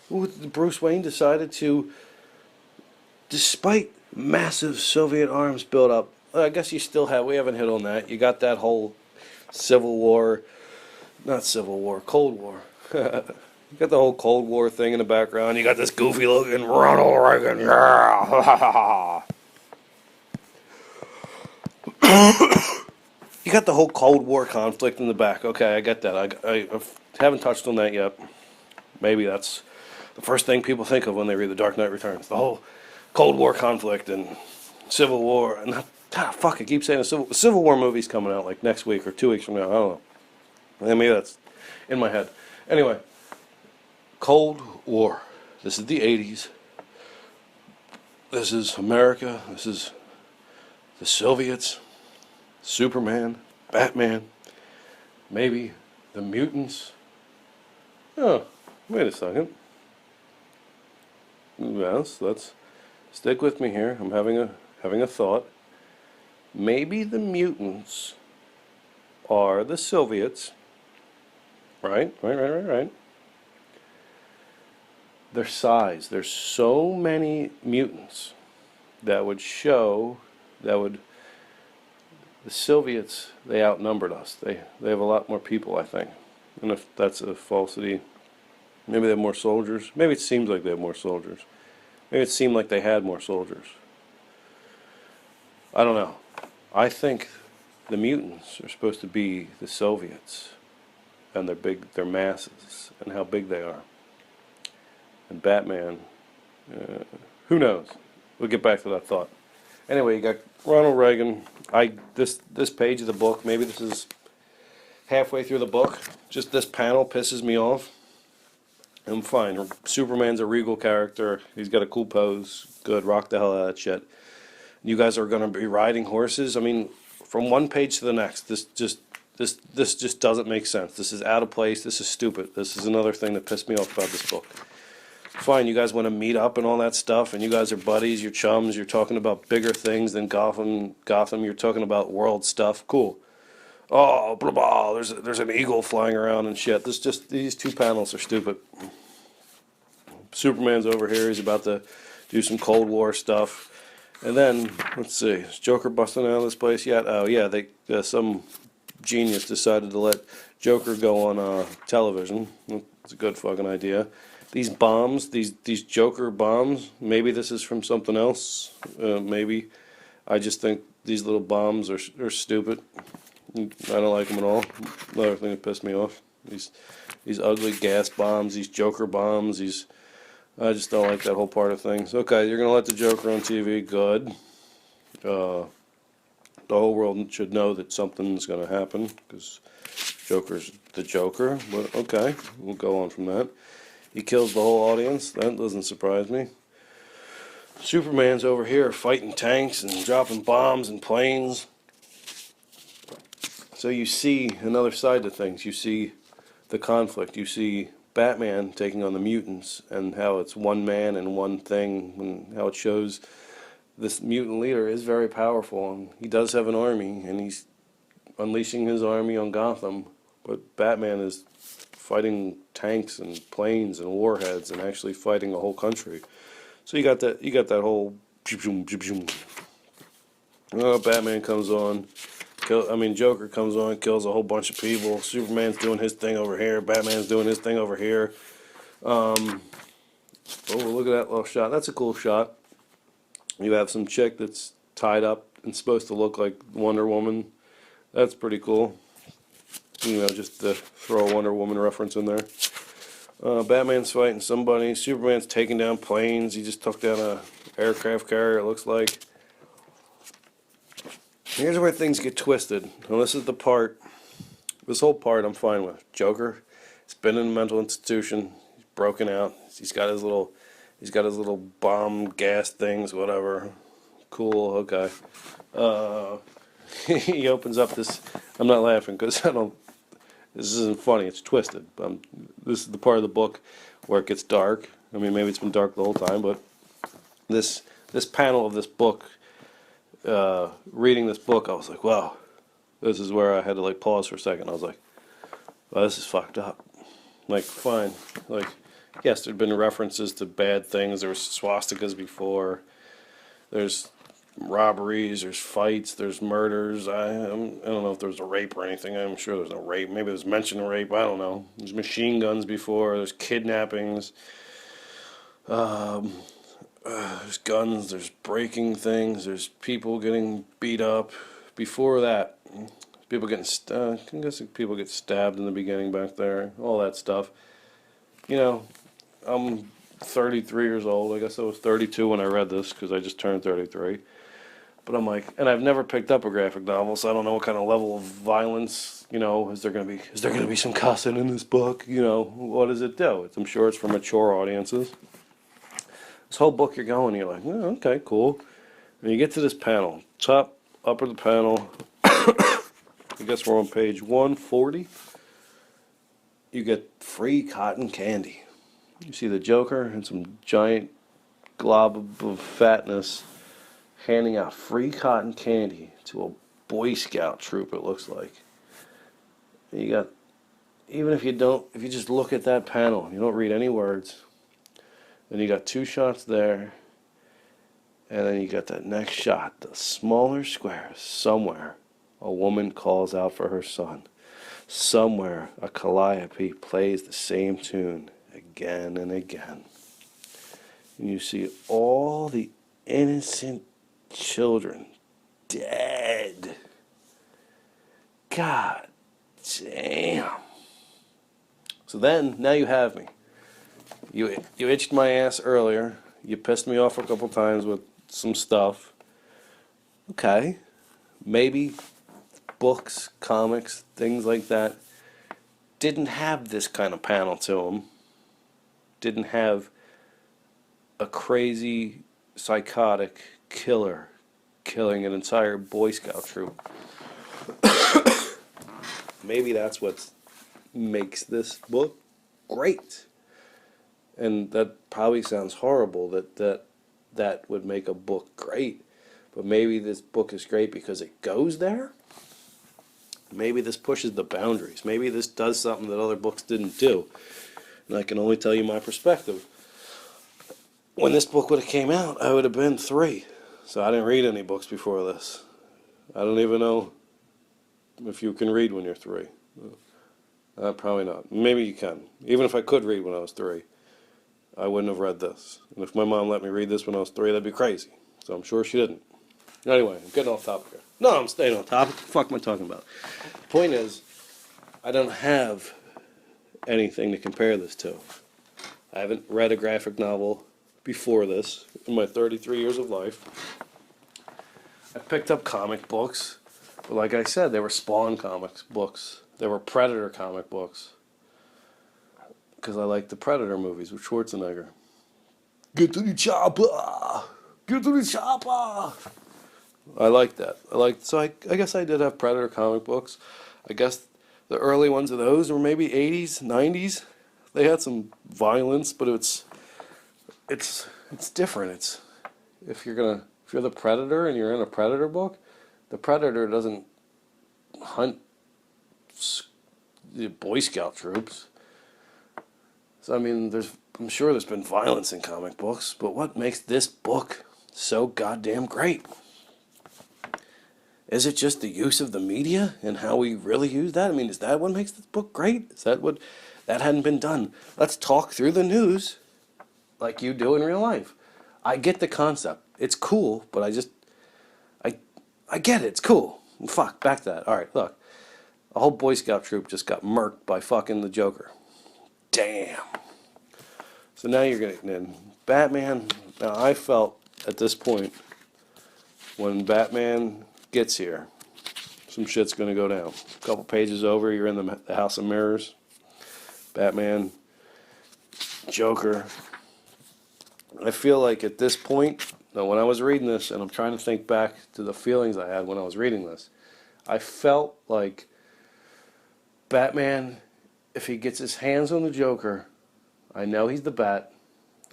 Bruce Wayne decided to, despite massive Soviet arms buildup, I guess you still have, we haven't hit on that. You got that whole Civil War, not Civil War, Cold War. You got the whole Cold War thing in the background. You got this goofy looking Ronald Reagan. Yeah. You got the whole Cold War conflict in the back. Okay, I get that. I haven't touched on that yet. Maybe that's the first thing people think of when they read The Dark Knight Returns. The whole Cold War conflict and Civil War. And fuck, I keep saying the Civil War movie's coming out like next week or 2 weeks from now. I don't know. Maybe that's in my head. Anyway, Cold War. This is the 80s. This is America. This is the Soviets. Superman. Batman. Maybe the mutants. Oh, wait a second. Yes, let's stick with me here. I'm having a thought. Maybe the mutants are the Soviets. Right. Their size. There's so many mutants that would show the Soviets, they outnumbered us. They have a lot more people, I think. And if that's a falsity, maybe they have more soldiers. Maybe it seems like they have more soldiers. Maybe it seemed like they had more soldiers. I don't know. I think the mutants are supposed to be the Soviets and their masses and how big they are. And Batman, who knows? We'll get back to that thought. Anyway, you got Ronald Reagan. This page of the book, maybe this is halfway through the book. Just this panel pisses me off. I'm fine. Superman's a regal character. He's got a cool pose. Good. Rock the hell out of that shit. You guys are going to be riding horses. I mean, from one page to the next, this just doesn't make sense. This is out of place. This is stupid. This is another thing that pissed me off about this book. Fine, you guys want to meet up and all that stuff, and you guys are buddies, you're chums, you're talking about bigger things than Gotham, you're talking about world stuff, cool. Oh, blah blah, there's an eagle flying around and shit. These two panels are stupid. Superman's over here, he's about to do some Cold War stuff. And then, let's see, is Joker busting out of this place yet? Oh yeah, some genius decided to let Joker go on television. It's a good fucking idea. These bombs, these Joker bombs, maybe this is from something else. Maybe. I just think these little bombs are stupid. I don't like them at all. Another thing that pissed me off. These ugly gas bombs, these Joker bombs, I just don't like that whole part of things. Okay, you're going to let the Joker on TV. Good. The whole world should know that something's going to happen because Joker's the Joker. But okay, we'll go on from that. He kills the whole audience. That doesn't surprise me. Superman's over here fighting tanks and dropping bombs and planes. So you see another side to things. You see the conflict. You see Batman taking on the mutants and how it's one man and one thing, and how it shows this mutant leader is very powerful. And he does have an army, and he's unleashing his army on Gotham. But Batman is fighting tanks and planes and warheads and actually fighting a whole country. So you got that whole Batman comes on, Joker comes on, kills a whole bunch of people. Superman's doing his thing over here. Batman's doing his thing over here. Oh, look at that little shot. That's a cool shot. You have some chick that's tied up and supposed to look like Wonder Woman. That's pretty cool. Just to throw a Wonder Woman reference in there. Batman's fighting somebody. Superman's taking down planes. He just took down a aircraft carrier, it looks like. Here's where things get twisted. Now this is the part, this whole part I'm fine with. Joker, he's been in a mental institution. He's broken out. He's got his little bomb gas things, whatever. Cool, okay. He opens up this, I'm not laughing because this isn't funny, it's twisted. This is the part of the book where it gets dark. I mean, maybe it's been dark the whole time, but this panel of this book, reading this book, I was like, wow, this is where I had to like pause for a second. I was like, well, this is fucked up. Like, fine, like, yes, there'd been references to bad things. There was swastikas before. There's robberies. There's fights. There's murders. I don't know if there was a rape or anything. I'm sure there's a rape. Maybe there's mention of rape. I don't know. There's machine guns before. There's kidnappings. There's guns. There's breaking things. There's people getting beat up. Before that, people getting I guess people get stabbed in the beginning back there. All that stuff. You know, I'm 33 years old. I guess I was 32 when I read this because I just turned 33. But I'm like, and I've never picked up a graphic novel, so I don't know what kind of level of violence. You know, is there gonna be some cussing in this book? You know, what does it do? I'm sure it's for mature audiences. This whole book you're going, you're like, oh, okay, cool. And you get to this panel, top upper the panel. I guess we're on page 140. You get free cotton candy. You see the Joker and some giant glob of fatness handing out free cotton candy to a Boy Scout troop, it looks like. And you got, even if you just look at that panel, you don't read any words, then you got two shots there, and then you got that next shot, the smaller square, somewhere a woman calls out for her son. Somewhere a calliope plays the same tune again and again. And you see all the innocent children dead. God damn. So then, now you have me. You itched my ass earlier. You pissed me off a couple times with some stuff. Okay. Maybe books, comics, things like that didn't have this kind of panel to them. Didn't have a crazy, psychotic killer killing an entire Boy Scout troop. Maybe that's what makes this book great. And that probably sounds horrible, that would make a book great. But maybe this book is great because it goes there. Maybe this pushes the boundaries. Maybe this does something that other books didn't do. And I can only tell you my perspective. When this book would have came out, I would have been 3. So I didn't read any books before this. I don't even know if you can read when you're 3. Probably not. Maybe you can. Even if I could read when I was 3, I wouldn't have read this. And if my mom let me read this when I was 3, that'd be crazy. So I'm sure she didn't. Anyway, I'm getting off topic here. No, I'm staying on topic. What the fuck am I talking about? The point is, I don't have anything to compare this to. I haven't read a graphic novel before this in my 33 years of life. I picked up comic books, but like I said, they were Spawn comics books. They were Predator comic books. Because I like the Predator movies with Schwarzenegger. Get to the chopper! Get to the chopper! I like that. So I guess I did have Predator comic books. I guess the early ones of those were maybe 80s, 90s. They had some violence, but it's different. It's if you're the Predator and you're in a Predator book, the Predator doesn't hunt the Boy Scout troops. So I mean, I'm sure there's been violence in comic books, but what makes this book so goddamn great? Is it just the use of the media and how we really use that? I mean, is that what makes this book great? Is that what that hadn't been done? Let's talk through the news like you do in real life. I get the concept. It's cool, but I get it. It's cool. Fuck, back to that. All right, look. A whole Boy Scout troop just got murked by fucking the Joker. Damn. So now you're getting in. Batman. Now I felt at this point, when Batman gets here, some shit's going to go down. A couple pages over, you're in the House of Mirrors. Batman, Joker. I feel like at this point, now when I was reading this, and I'm trying to think back to the feelings I had when I was reading this, I felt like Batman, if he gets his hands on the Joker, I know he's the Bat.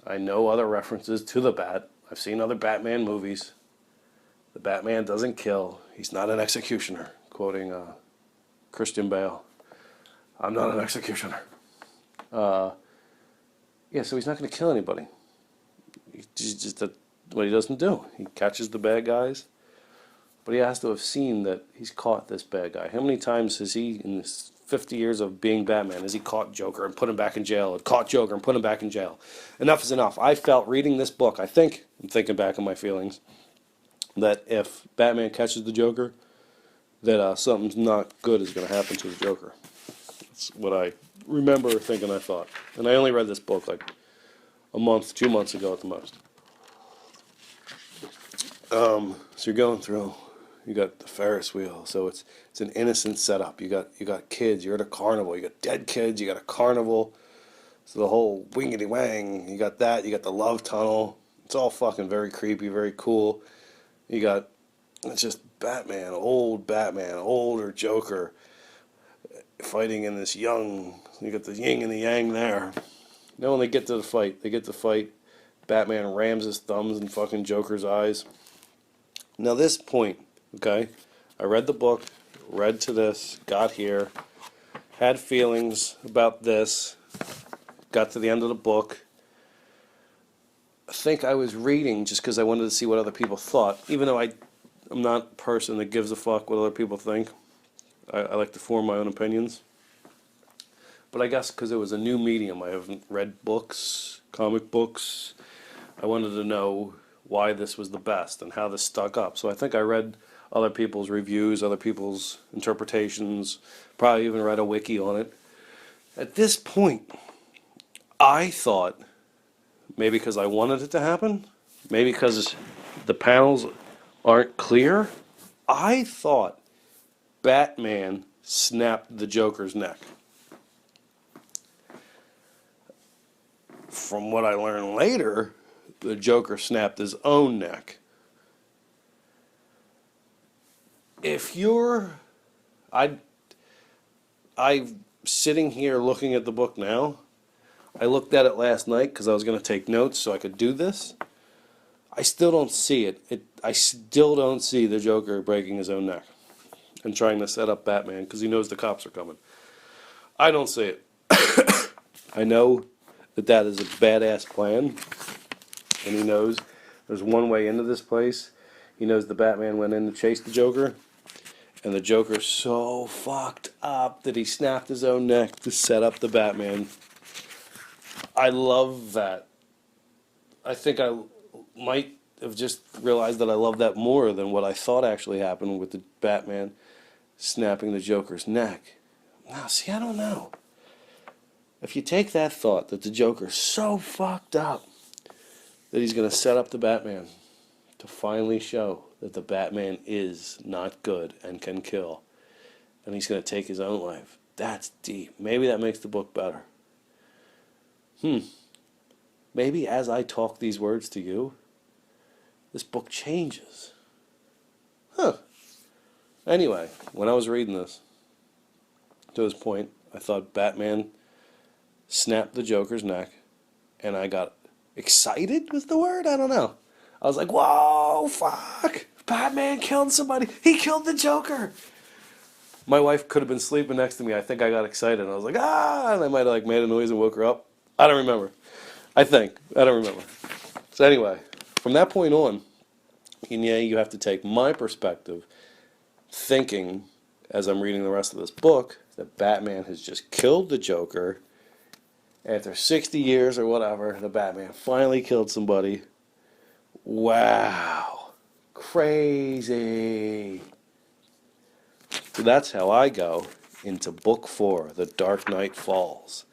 I know other references to the Bat. I've seen other Batman movies. The Batman doesn't kill. He's not an executioner. Quoting Christian Bale. I'm not an executioner. Yeah, so he's not going to kill anybody. He's just what he doesn't do. He catches the bad guys. But he has to have seen that he's caught this bad guy. How many times has he, in his 50 years of being Batman, has he caught Joker and put him back in jail, and caught Joker and put him back in jail? Enough is enough. I felt reading this book, I'm thinking back on my feelings, that if Batman catches the Joker, that something's not good is going to happen to the Joker. That's what I remember thinking, I thought. And I only read this book like a month, 2 months ago at the most. So you're going through, you got the Ferris wheel, so it's an innocent setup. You got kids, you're at a carnival, you got dead kids, you got a carnival, so the whole wingity wang, you got that, you got the love tunnel. It's all fucking very creepy, very cool. It's just Batman, older Joker, fighting in this young, you got the yin and the yang there. Then when they get to the fight, Batman rams his thumbs in fucking Joker's eyes. Now this point, okay, I read the book, read to this, got here, had feelings about this, got to the end of the book. I think I was reading just because I wanted to see what other people thought, even though I'm not a person that gives a fuck what other people think. I like to form my own opinions. But I guess because it was a new medium, I haven't read books, comic books. I wanted to know why this was the best and how this stuck up. So I think I read other people's reviews, other people's interpretations, probably even read a wiki on it. At this point, I thought, maybe because I wanted it to happen, maybe because the panels aren't clear, I thought Batman snapped the Joker's neck. From what I learned later, the Joker snapped his own neck. I'm sitting here looking at the book now. I looked at it last night because I was going to take notes so I could do this. I still don't see it. I still don't see the Joker breaking his own neck and trying to set up Batman because he knows the cops are coming. I don't see it. I know that is a badass plan, and he knows there's one way into this place. He knows the Batman went in to chase the Joker, and the Joker's so fucked up that he snapped his own neck to set up the Batman. I love that. I think I might have just realized that I love that more than what I thought actually happened with the Batman snapping the Joker's neck. Now, see, I don't know. If you take that thought that the Joker's so fucked up that he's going to set up the Batman to finally show that the Batman is not good and can kill, and he's going to take his own life, that's deep. Maybe that makes the book better. Maybe as I talk these words to you, this book changes. Anyway, when I was reading this, to this point, I thought Batman snapped the Joker's neck, and I got excited was the word? I don't know. I was like, whoa, fuck! Batman killed somebody! He killed the Joker! My wife could have been sleeping next to me. I think I got excited, and I was like, ah! And I might have made a noise and woke her up. I don't remember. I don't remember. So anyway, from that point on, you have to take my perspective, thinking, as I'm reading the rest of this book, that Batman has just killed the Joker. After 60 years or whatever, the Batman finally killed somebody. Wow. Crazy. So that's how I go into Book 4, The Dark Knight Falls.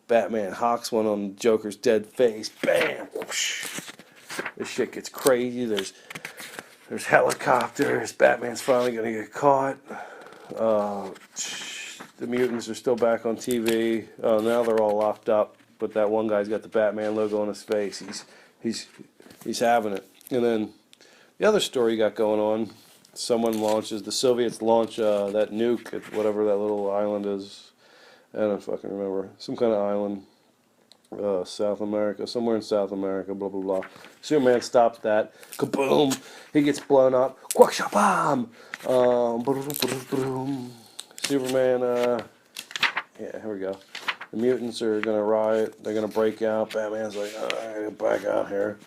Batman hawks one on Joker's dead face. Bam! Whoosh. This shit gets crazy. There's helicopters. Batman's finally gonna get caught. The mutants are still back on TV. Now they're all locked up, but that one guy's got the Batman logo on his face. He's having it. And then the other story you got going on, the Soviets launch that nuke at whatever that little island is. I don't fucking remember. Some kind of island. South America, somewhere in South America, blah blah blah. Superman stops that. Kaboom! He gets blown up. Quackshabam! Superman. Yeah, here we go. The mutants are gonna riot. They're gonna break out. Batman's like, I get back out here.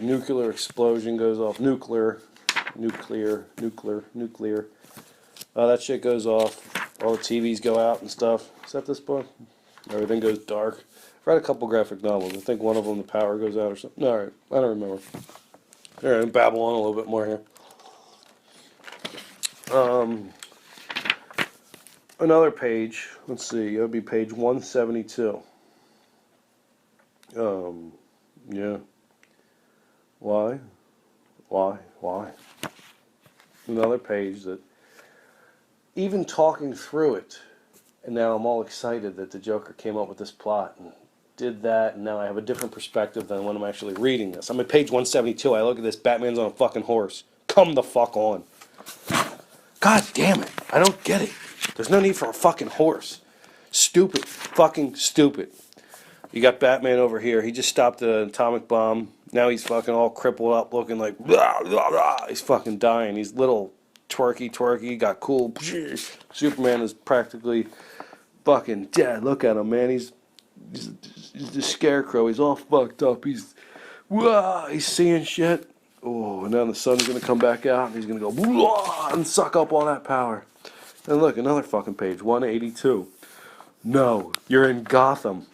Nuclear explosion goes off. Nuclear. That shit goes off. All the TVs go out and stuff. Is that this book? Everything goes dark. I've read a couple graphic novels. I think one of them the power goes out or something. No, alright, I don't remember. Alright, babble on a little bit more here. Another page. Let's see. It would be page 172. Yeah. Why? Another page that, even talking through it, and now I'm all excited that the Joker came up with this plot and did that, and now I have a different perspective than when I'm actually reading this. I'm at page 172. I look at this. Batman's on a fucking horse. Come the fuck on. God damn it. I don't get it. There's no need for a fucking horse. Stupid. Fucking stupid. You got Batman over here. He just stopped an atomic bomb. Now he's fucking all crippled up, looking like blah, blah, blah. He's fucking dying. He's little twerky, got cool. Superman is practically fucking dead. Look at him, man. He's the scarecrow. He's all fucked up. He's seeing shit. Oh, and then the sun's gonna come back out, and he's gonna go and suck up all that power. And look, another fucking page, 182. No, you're in Gotham.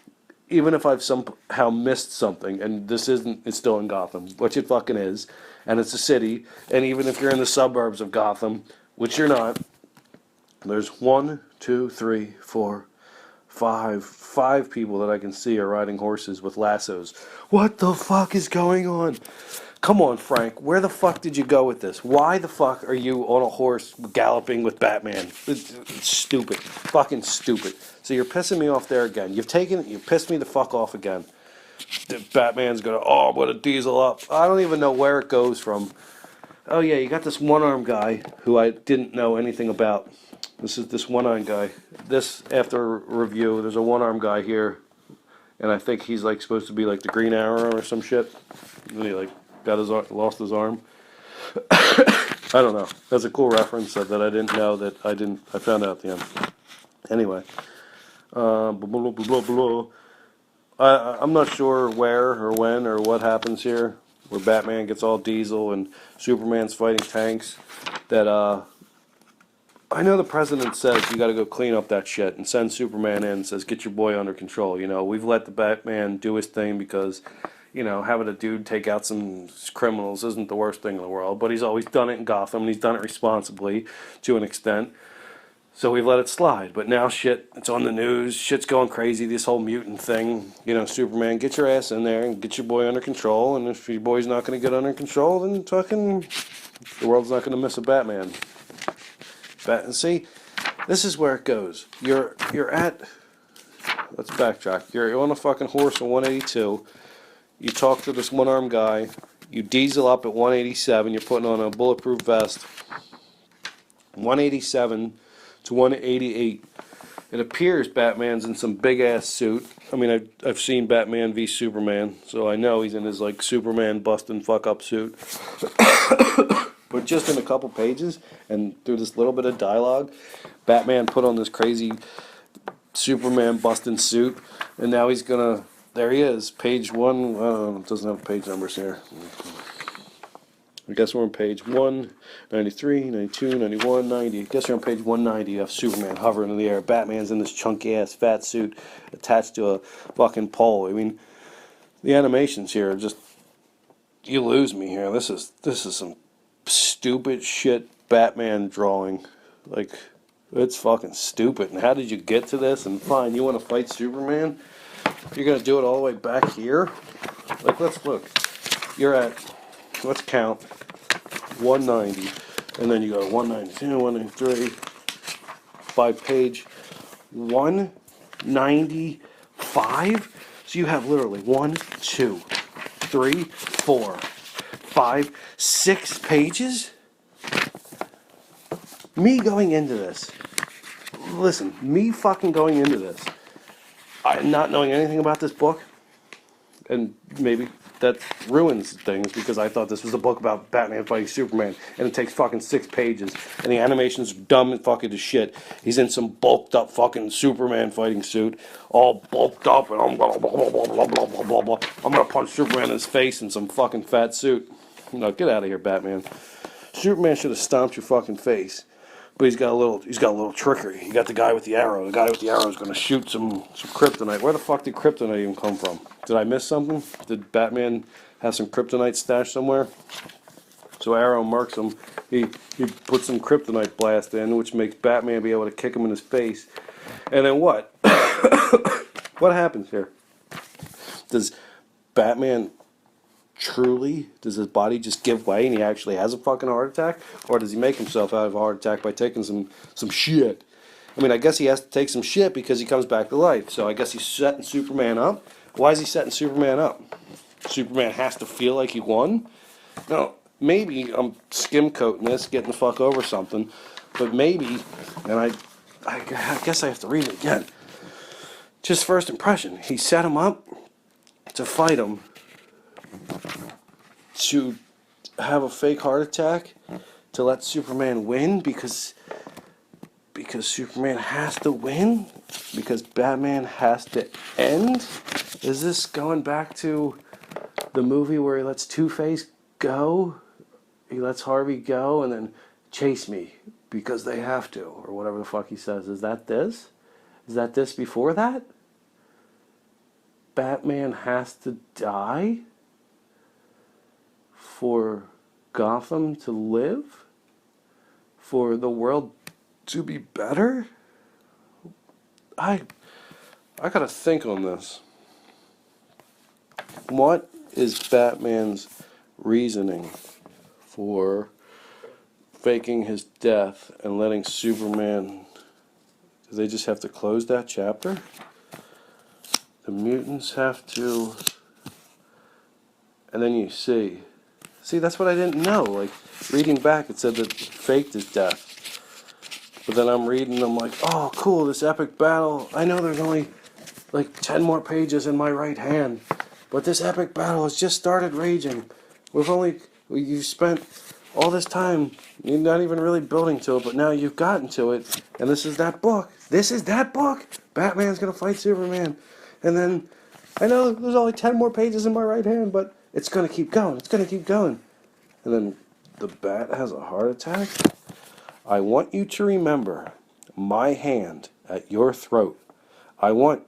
Even if I've somehow missed something, and this isn't, it's still in Gotham, which it fucking is, and it's a city, and even if you're in the suburbs of Gotham, which you're not, there's 1, 2, 3, 4, 5 people that I can see are riding horses with lassos. What the fuck is going on? Come on, Frank, where the fuck did you go with this? Why the fuck are you on a horse galloping with Batman? It's stupid. Fucking stupid. So you're pissing me off there again. You pissed me the fuck off again. Batman's gonna, I'm gonna diesel up. I don't even know where it goes from. Oh yeah, you got this one-armed guy who I didn't know anything about. This is this one-armed guy. This, after review, there's a one-armed guy here. And I think he's like supposed to be like the Green Arrow or some shit. And he like lost his arm. I don't know. That's a cool reference that I didn't know I found out at the end. Anyway. I'm not sure where or when or what happens here, where Batman gets all diesel and Superman's fighting tanks. That I know the president says you got to go clean up that shit and send Superman in and says get your boy under control. You know, we've let the Batman do his thing because, you know, having a dude take out some criminals isn't the worst thing in the world, but he's always done it in Gotham, and he's done it responsibly to an extent. So we've let it slide. But now shit, it's on the news, shit's going crazy, this whole mutant thing. You know, Superman, get your ass in there and get your boy under control, and if your boy's not going to get under control, then fucking the world's not going to miss a Batman. See, this is where it goes. You're at, let's backtrack. You're on a fucking horse in 182. You talk to this one-armed guy. You diesel up at 187. You're putting on a bulletproof vest. 187 to 188. It appears Batman's in some big-ass suit. I mean, I've seen Batman v Superman, so I know he's in his, like, Superman bustin' fuck-up suit. But just in a couple pages, and through this little bit of dialogue, Batman put on this crazy Superman bustin' suit, and now he's gonna... There he is, page 1, it doesn't have page numbers here. I guess we're on page 1, 93, 92, 91, 90. I guess you're on page 190. You have Superman hovering in the air. Batman's in this chunky-ass fat suit attached to a fucking pole. I mean, the animations here are just... You lose me here. This is some stupid shit Batman drawing. Like, it's fucking stupid. And how did you get to this? And fine, you want to fight Superman? You're going to do it all the way back here? Like, let's look. You're at, let's count, 190. And then you go 192, 193, 5 page, 195. So you have literally 1, 2, 3, 4, 5, 6 pages? Me going into this. Listen, me fucking going into this. not knowing anything about this book, and maybe that ruins things because I thought this was a book about Batman fighting Superman, and it takes fucking 6 pages, and the animation's dumb and fucking as shit. He's in some bulked up fucking Superman fighting suit, all bulked up, and I'm gonna blah blah blah blah blah blah blah blah. I'm gonna punch Superman in his face in some fucking fat suit. No, get out of here, Batman. Superman should have stomped your fucking face. But he's got a little trickery. You got the guy with the arrow. The guy with the arrow is going to shoot some kryptonite. Where the fuck did kryptonite even come from? Did I miss something? Did Batman have some kryptonite stashed somewhere? So Arrow murks him. He puts some kryptonite blast in, which makes Batman be able to kick him in his face. And then what? What happens here? Does Batman truly, does his body just give way and he actually has a fucking heart attack? Or does he make himself out of a heart attack by taking some shit? I mean, I guess he has to take some shit because he comes back to life. So I guess he's setting Superman up. Why is he setting Superman up? Superman has to feel like he won? No, maybe I'm skim coating this, getting the fuck over something. But maybe, and I guess I have to read it again. Just first impression. He set him up to fight him, to have a fake heart attack, to let Superman win because Superman has to win, because Batman has to end. Is this going back to the movie where he lets Two-Face go? He lets Harvey go and then chase me because they have to, or whatever the fuck he says. Is that this? Is that this before that? Batman has to die for Gotham to live? For the world to be better? I gotta think on this. What is Batman's reasoning for faking his death and letting Superman... Do they just have to close that chapter? The mutants have to... And then you see... See, that's what I didn't know. Like, reading back, it said that he faked his death. But then I'm reading, I'm like, oh, cool, this epic battle. I know there's only, like, 10 more pages in my right hand. But this epic battle has just started raging. You've spent all this time, you're not even really building to it, but now you've gotten to it. And this is that book. This is that book. Batman's gonna fight Superman. And then, I know there's only 10 more pages in my right hand, but it's gonna keep going. It's gonna keep going. And then the bat has a heart attack. I want you to remember my hand at your throat. I want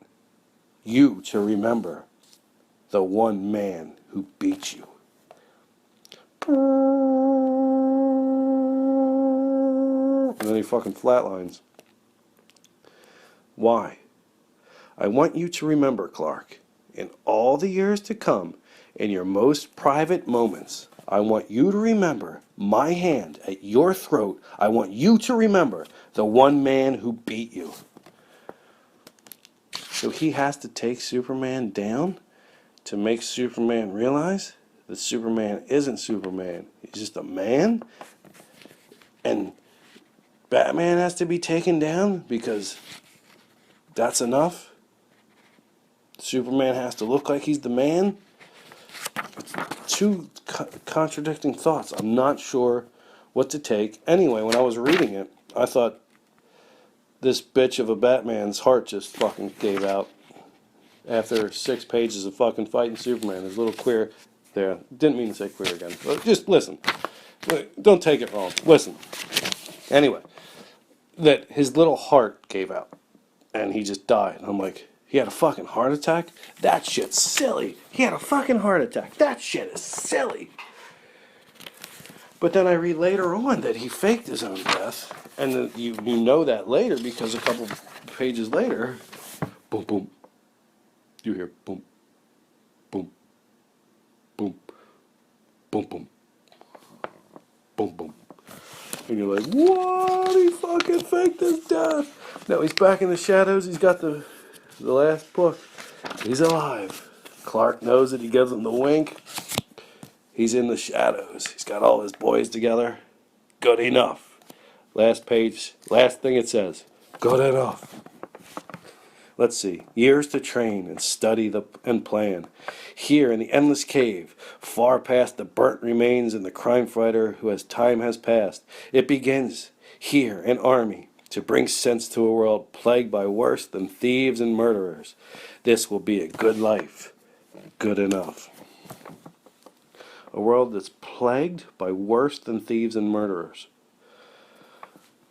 you to remember the one man who beat you. And then he fucking flatlines. Why? I want you to remember, Clark, in all the years to come, in your most private moments, I want you to remember my hand at your throat. I want you to remember the one man who beat you. So he has to take Superman down to make Superman realize that Superman isn't Superman. He's just a man. And Batman has to be taken down because that's enough. Superman has to look like he's the man. Two contradicting thoughts. I'm not sure what to take. Anyway, when I was reading it, I thought this bitch of a Batman's heart just fucking gave out after 6 pages of fucking fighting Superman. His little queer there. Didn't mean to say queer again. But just listen. Don't take it wrong. Listen. Anyway, that his little heart gave out and he just died. I'm like, he had a fucking heart attack? That shit's silly. He had a fucking heart attack. That shit is silly. But then I read later on that he faked his own death. And then you know that later because a couple pages later, boom, boom. You hear boom, boom, boom, boom, boom, boom, boom. And you're like, what? He fucking faked his death. No, he's back in the shadows. He's got the last book. He's alive. Clark knows it. He gives him the wink. He's in the shadows. He's got all his boys together. Good enough. Last page. Last thing it says. Good enough. Let's see. Years to train and study and plan. Here in the endless cave, far past the burnt remains and the crime fighter who as time has passed, it begins here an army to bring sense to a world plagued by worse than thieves and murderers. This will be a good life. Good enough. A world that's plagued by worse than thieves and murderers.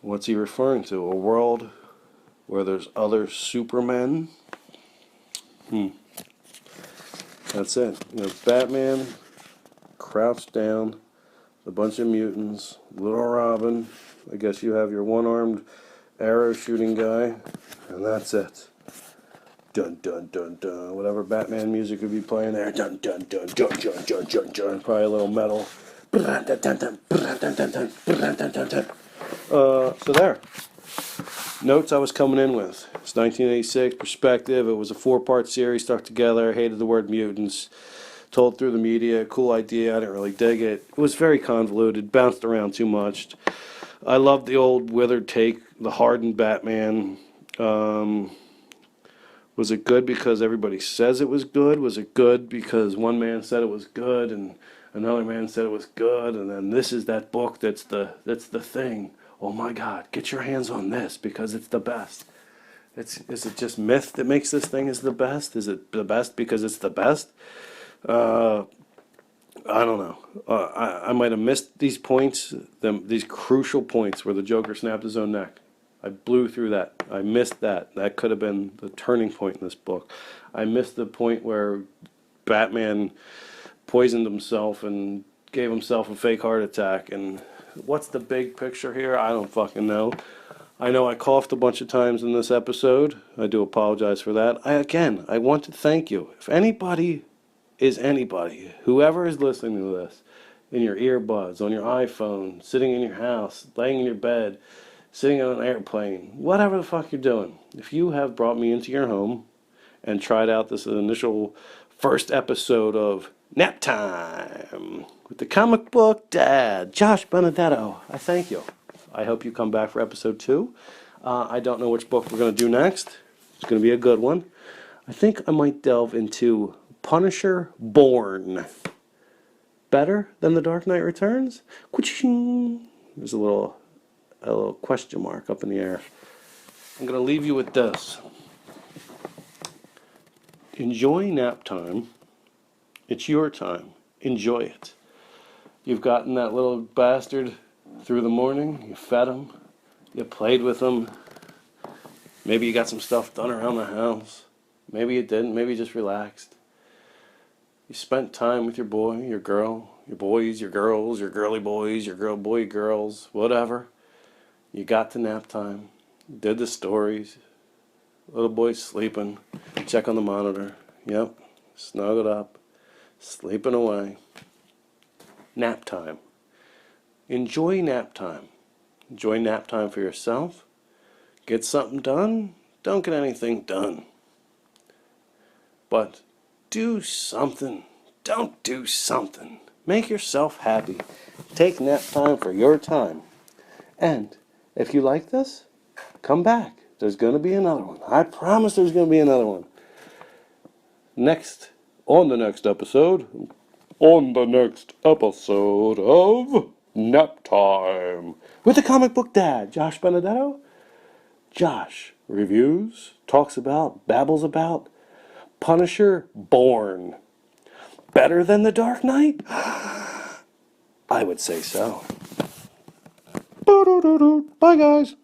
What's he referring to? A world where there's other supermen? That's it. You know, Batman crouched down, a bunch of mutants, Little Robin. I guess you have your one-armed arrow shooting guy, and that's it. Dun dun dun dun. Whatever Batman music would be playing there. Dun dun dun dun dun dun dun dun. Probably a little metal. So there. Notes I was coming in with. It's 1986, Perspective. It was a 4-part series stuck together. I hated the word mutants. Told through the media. Cool idea. I didn't really dig it. It was very convoluted. Bounced around too much. I loved the old withered take, the hardened Batman. Was it good because everybody says it was good? Was it good because one man said it was good and another man said it was good? And then this is that book that's the thing. Oh my God, get your hands on this because it's the best. Is it just myth that makes this thing is the best? Is it the best because it's the best? I don't know. I might have missed these points, these crucial points where the Joker snapped his own neck. I blew through that. I missed that. That could have been the turning point in this book. I missed the point where Batman poisoned himself and gave himself a fake heart attack. And what's the big picture here? I don't fucking know. I know I coughed a bunch of times in this episode. I do apologize for that. I want to thank you. If anybody is anybody, whoever is listening to this, in your earbuds, on your iPhone, sitting in your house, laying in your bed, sitting on an airplane, whatever the fuck you're doing, if you have brought me into your home and tried out this initial first episode of Nap Time with the comic book dad, Josh Benedetto, I thank you. I hope you come back for episode 2. I don't know which book we're going to do next. It's going to be a good one. I think I might delve into Punisher Born. Better than The Dark Knight Returns? There's a little question mark up in the air. I'm going to leave you with this. Enjoy nap time. It's your time. Enjoy it. You've gotten that little bastard through the morning. You fed him. You played with him. Maybe you got some stuff done around the house. Maybe you didn't. Maybe you just relaxed. You spent time with your boy, your girl, your boys, your girls, your girly boys, your boy girls, whatever. You got to nap time. Did the stories. Little boy's sleeping. Check on the monitor. Yep. Snuggled up. Sleeping away. Nap time. Enjoy nap time. Enjoy nap time for yourself. Get something done. Don't get anything done. But do something. Don't do something. Make yourself happy. Take nap time for your time. And if you like this, come back. There's going to be another one. I promise there's going to be another one. On the next episode of Nap Time with the comic book dad, Josh Benedetto. Josh reviews, talks about, babbles about Punisher Born. Better than The Dark Knight? I would say so. Bye, guys.